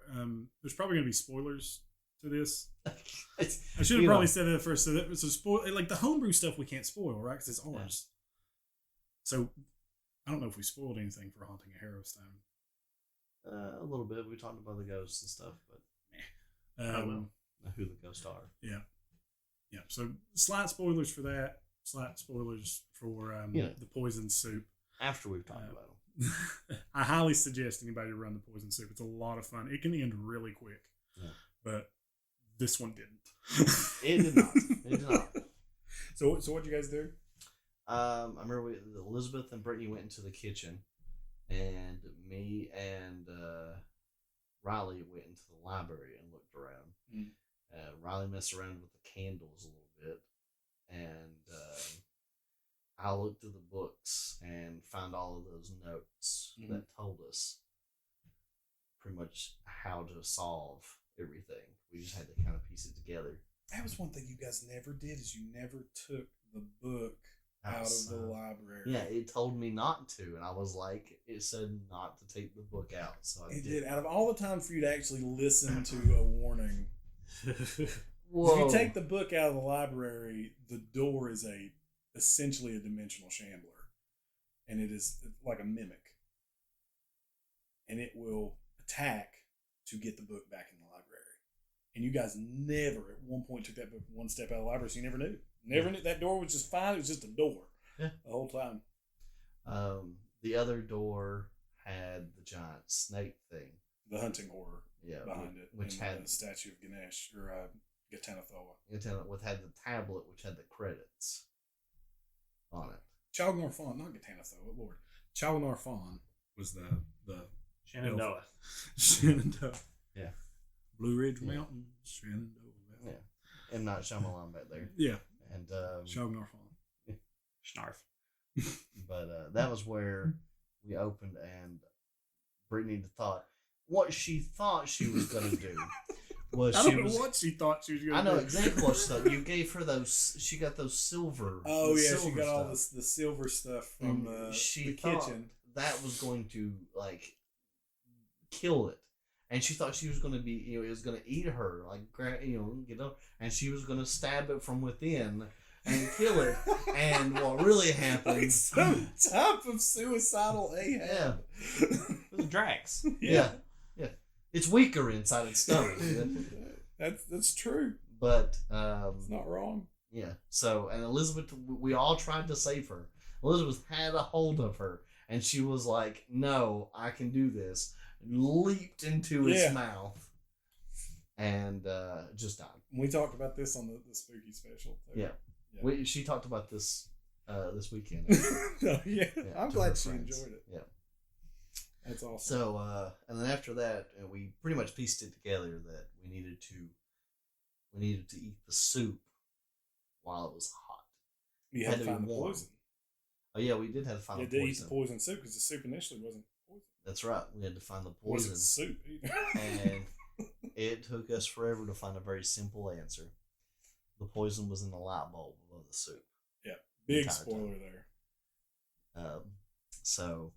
S1: probably going to be spoilers to this. I should have probably said that at first. So that was a spoil, like the homebrew stuff we can't spoil, right? Because it's ours. Yeah. So I don't know if we spoiled anything for Haunting a Harrowstone.
S2: A little bit. We talked about the ghosts and stuff, but who the ghosts are. Yeah.
S1: Yeah. So slight spoilers for that. Slight spoilers for the poison soup.
S2: After we've talked about them.
S1: I highly suggest anybody run the poison soup. It's a lot of fun. It can end really quick. Yeah. But this one didn't.
S2: It did not. It did not.
S1: So what'd you guys do?
S2: I remember Elizabeth and Brittany went into the kitchen, and me and Riley went into the library and looked around. Mm. Riley messed around with the candles a little bit, and I looked through the books and found all of those notes that told us pretty much how to solve everything. We just had to kind of piece it together.
S1: That was one thing you guys never did, is you never took the book out of the library.
S2: Yeah, it told me not to, and I was like, it said not to take the book out, so I did.
S1: Out of all the time for you to actually listen to a warning,
S2: whoa.
S1: If you take the book out of the library, the door is essentially a dimensional shambler, and it is like a mimic, and it will attack to get the book back in the library. And you guys never at one point took that book one step out of the library, so you never knew. Never knew. That door was just fine. It was just a door the whole time.
S2: The other door had the giant snake thing,
S1: the hunting horror behind it,
S2: which had
S1: the statue of Ganesh or Gatanathoa.
S2: Which had the tablet, which had the credits on it.
S1: Chalgnar Fawn, not Gatanathoa, Lord. Chalgnar Fawn was the
S3: Shenandoah.
S1: Shenandoah.
S2: Yeah.
S1: Blue Ridge Mountains, Shenandoah.
S2: Yeah. M. Night Shyamalan back there.
S1: Yeah.
S2: And
S1: Chalgnar Fawn.
S3: Snarf.
S2: But that was where we opened, and Brittany thought what she thought she was going to do was
S1: I don't know what she thought she was going to do.
S2: I know exactly what she thought. You gave her those. She got those silver.
S1: Oh yeah,
S2: silver
S1: she got
S2: stuff.
S1: all the silver stuff from the kitchen.
S2: That was going to kill it, and she thought she was going to be, it was going to eat her, get up, and she was going to stab it from within and kill it. And what really happened?
S1: Like some type of suicidal Ahab.
S2: Yeah,
S3: it was Drax.
S2: Yeah. It's weaker inside its stomach.
S1: That's true.
S2: But
S1: it's not wrong.
S2: Yeah. So, and Elizabeth, we all tried to save her. Elizabeth had a hold of her, and she was like, "No, I can do this." Leaped into its mouth, and just died.
S1: We talked about this on the spooky special.
S2: So. Yeah. She talked about this this weekend.
S1: I'm glad she enjoyed it.
S2: Yeah.
S1: That's awesome.
S2: So, and then after that, we pretty much pieced it together that we needed to eat the soup while it was hot.
S1: You had to find the poison.
S2: Oh yeah, we did have to find the poison.
S1: Eat the poison soup because the soup initially wasn't poison.
S2: That's right. We had to find the poison
S1: soup,
S2: and it took us forever to find a very simple answer. The poison was in the light bulb above the soup.
S1: Yeah, big spoiler there.
S2: So.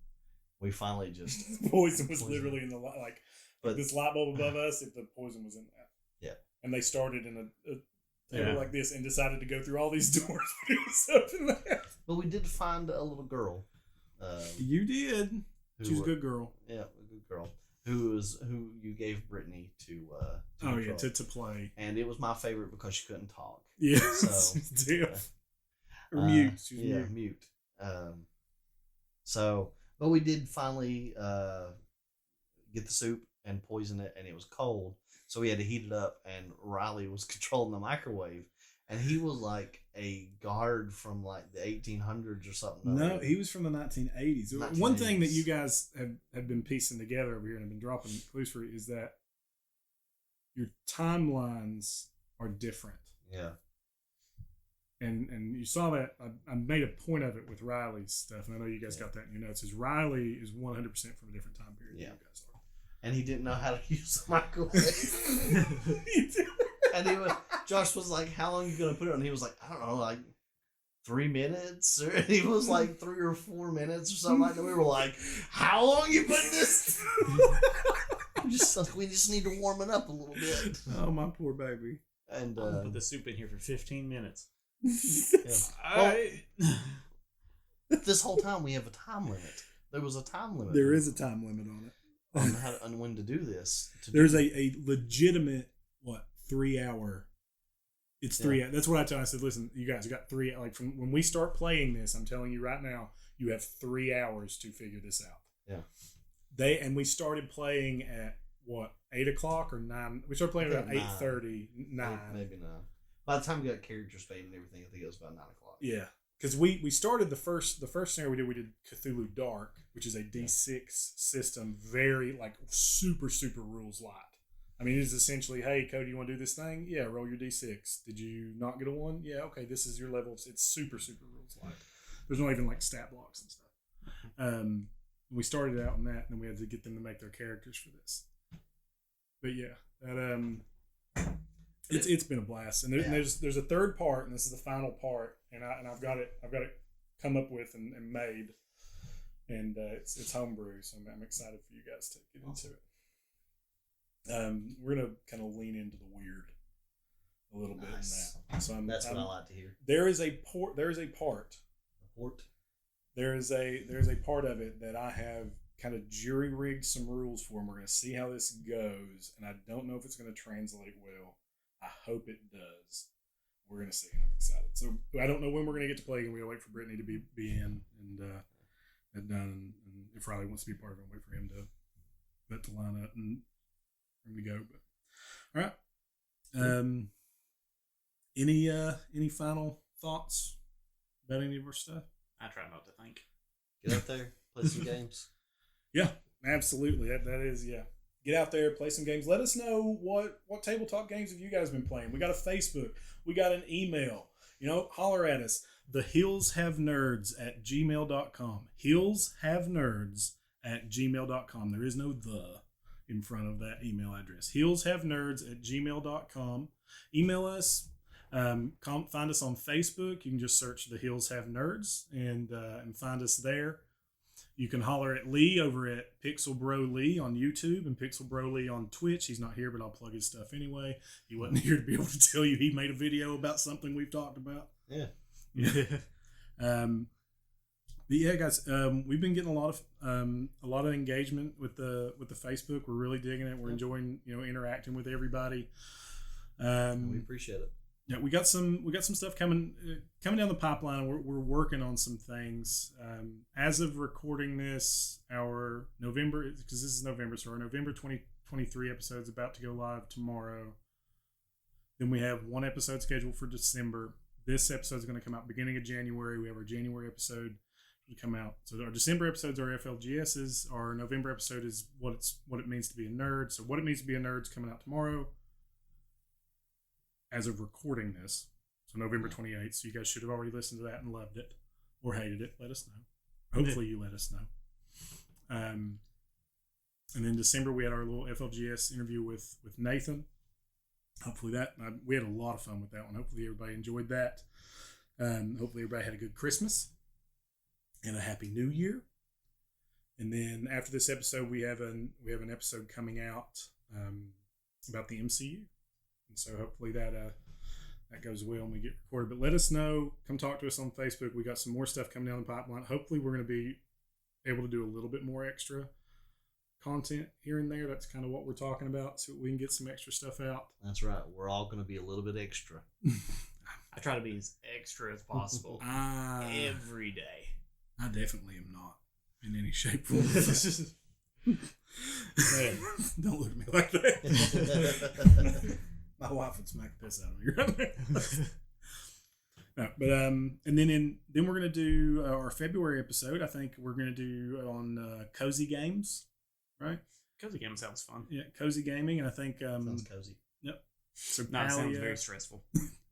S2: We finally just
S1: the poison was literally in the light, like this light bulb above us. If the poison was in that, and they started in a table like this and decided to go through all these doors, but it was up in there.
S2: But we did find a little girl.
S1: You did. She was a good girl.
S2: Yeah, a good girl. Who you gave Brittany to
S1: to play,
S2: and it was my favorite because she couldn't talk.
S1: Yeah, so deaf or mute. She was
S2: mute. So. But we did finally get the soup and poison it, and it was cold, so we had to heat it up. And Riley was controlling the microwave, and he was like a guard from like the 1800s or something.
S1: No, he was from the 1980s. One thing that you guys have been piecing together over here and have been dropping clues for is that your timelines are different.
S2: Yeah.
S1: And you saw that I made a point of it with Riley's stuff, and I know you guys got that in your notes. Is Riley is 100% from a different time period than you guys are,
S2: and he didn't know how to use the microwave. And Josh was like, "How long are you gonna put it on?" And he was like, "I don't know, like 3 minutes, or it was like 3 or 4 minutes or something like that. We were like, how long you putting this? We just need to warm it up a little bit.
S1: Oh, my poor baby.
S2: And
S3: I'm gonna put the soup in here for 15 minutes.
S2: This whole time we have a time limit. There was a time limit.
S1: There is a time limit on it.
S2: on when to do this.
S1: There's a legitimate 3 hour. It's 3 hours. That's what I tell. I said, listen, you guys, you got 3. Like from when we start playing this, I'm telling you right now, you have 3 hours to figure this out.
S2: Yeah.
S1: We started playing at 8 o'clock or 9. We started playing at 8:30, 9.
S2: Maybe 9. By the time we got characters made and everything, I think it was about 9 o'clock.
S1: Yeah. Because we started the first scenario we did Cthulhu Dark, which is a D6 system, very super rules light. I mean, it's essentially, hey, Cody, you want to do this thing? Yeah, roll your D6. Did you not get a 1? Yeah, okay, this is your level. It's super rules light. There's not even stat blocks and stuff. We started out on that, and then we had to get them to make their characters for this. But yeah, that it's been a blast, and there's a third part, and this is the final part, and I've got it come up with and made, and it's homebrew, so I'm excited for you guys to get into it. We're gonna kind of lean into the weird a little bit in that. So
S2: that's what I like to hear.
S1: There is a part. There is a part of it that I have kind of jury rigged some rules for, and we're gonna see how this goes. And I don't know if it's gonna translate well. I hope it does. We're gonna see. I'm excited. So I don't know when we're gonna get to play, and we gotta wait for Brittany to be in and done. And if Riley wants to be part of it, wait for him to line up and. We go, but all right. Any final thoughts about any of our stuff?
S3: I try not to think.
S2: Get out there, play some games.
S1: Yeah, absolutely. That is, yeah. Get out there, play some games. Let us know what tabletop games have you guys been playing. We got a Facebook. We got an email. Holler at us. The hillshavenerds@gmail.com. hillshavenerds@gmail.com. There is no the in front of that email address. hillshavenerds@gmail.com. Email us. Find us on Facebook. You can just search The Hills Have Nerds and find us there. You can holler at Lee over at Pixel Bro Lee on YouTube and Pixel Bro Lee on Twitch. He's not here, but I'll plug his stuff anyway. He wasn't here to be able to tell you he made a video about something we've talked about.
S2: Yeah.
S1: But yeah, guys, we've been getting a lot of engagement with the Facebook. We're really digging it. We're enjoying interacting with everybody.
S2: We appreciate it.
S1: Yeah, we got some stuff coming down the pipeline. We're working on some things. As of recording this, our November, because this is November, so our November 2023 episode is about to go live tomorrow. Then we have one episode scheduled for December. This episode is going to come out beginning of January. We have our January episode to come out. So our December episodes are FLGSs. Our November episode is what it means to be a nerd. So what it means to be a nerd is coming out tomorrow. As of recording this, so November 28th. So you guys should have already listened to that and loved it or hated it. Let us know. Hopefully you let us know. And then December we had our little FLGS interview with Nathan. Hopefully we had a lot of fun with that one. Hopefully everybody enjoyed that. Hopefully everybody had a good Christmas and a happy New Year. And then after this episode, we have an episode coming out about the MCU. And so hopefully that goes well and we get recorded. But let us know. Come talk to us on Facebook. We got some more stuff coming down the pipeline. Hopefully we're going to be able to do a little bit more extra content here and there. That's kind of what we're talking about, so we can get some extra stuff out.
S2: That's right. We're all going to be a little bit extra.
S3: I try to be as extra as possible every day.
S1: I definitely am not in any shape, form, or
S3: Man,
S1: don't look at me like that. My wife would smack the piss out of me right there. No, but and then we're gonna do our February episode. I think we're gonna do on cozy games, right?
S3: Cozy game sounds fun.
S1: Yeah, cozy gaming, and I think
S2: Sounds cozy.
S1: Yep. So
S3: No, it sounds very stressful.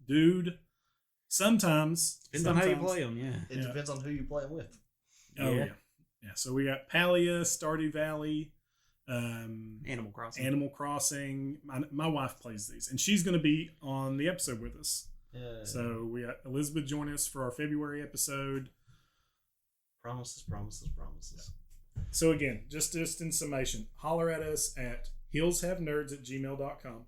S1: dude. Sometimes
S3: Depends on how you play them. Yeah.
S2: It depends on who you play with.
S1: Oh
S3: Yeah.
S1: yeah. So we got Palia, Stardew Valley,
S3: Animal Crossing.
S1: Animal Crossing. My wife plays these, and she's going to be on the episode with us.
S2: Yeah.
S1: So we got Elizabeth joining us for our February episode.
S2: Promises.
S1: So again, just in summation, holler at us at hillshavenerds@gmail.com.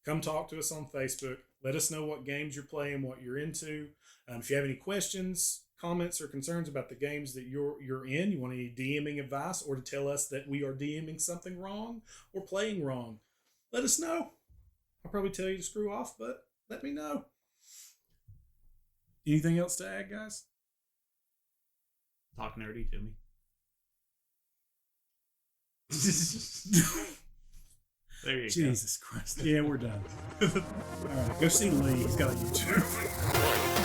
S1: Come talk to us on Facebook. Let us know what games you're playing, what you're into. If you have any questions, comments, or concerns about the games that you're in, you want any DMing advice, or to tell us that we are DMing something wrong or playing wrong, let us know. I'll probably tell you to screw off, but let me know. Anything else to add, guys?
S3: Talk nerdy to me. There you go.
S1: Jesus Christ. Yeah, we're done. All right, go see Lee. He's got a YouTube.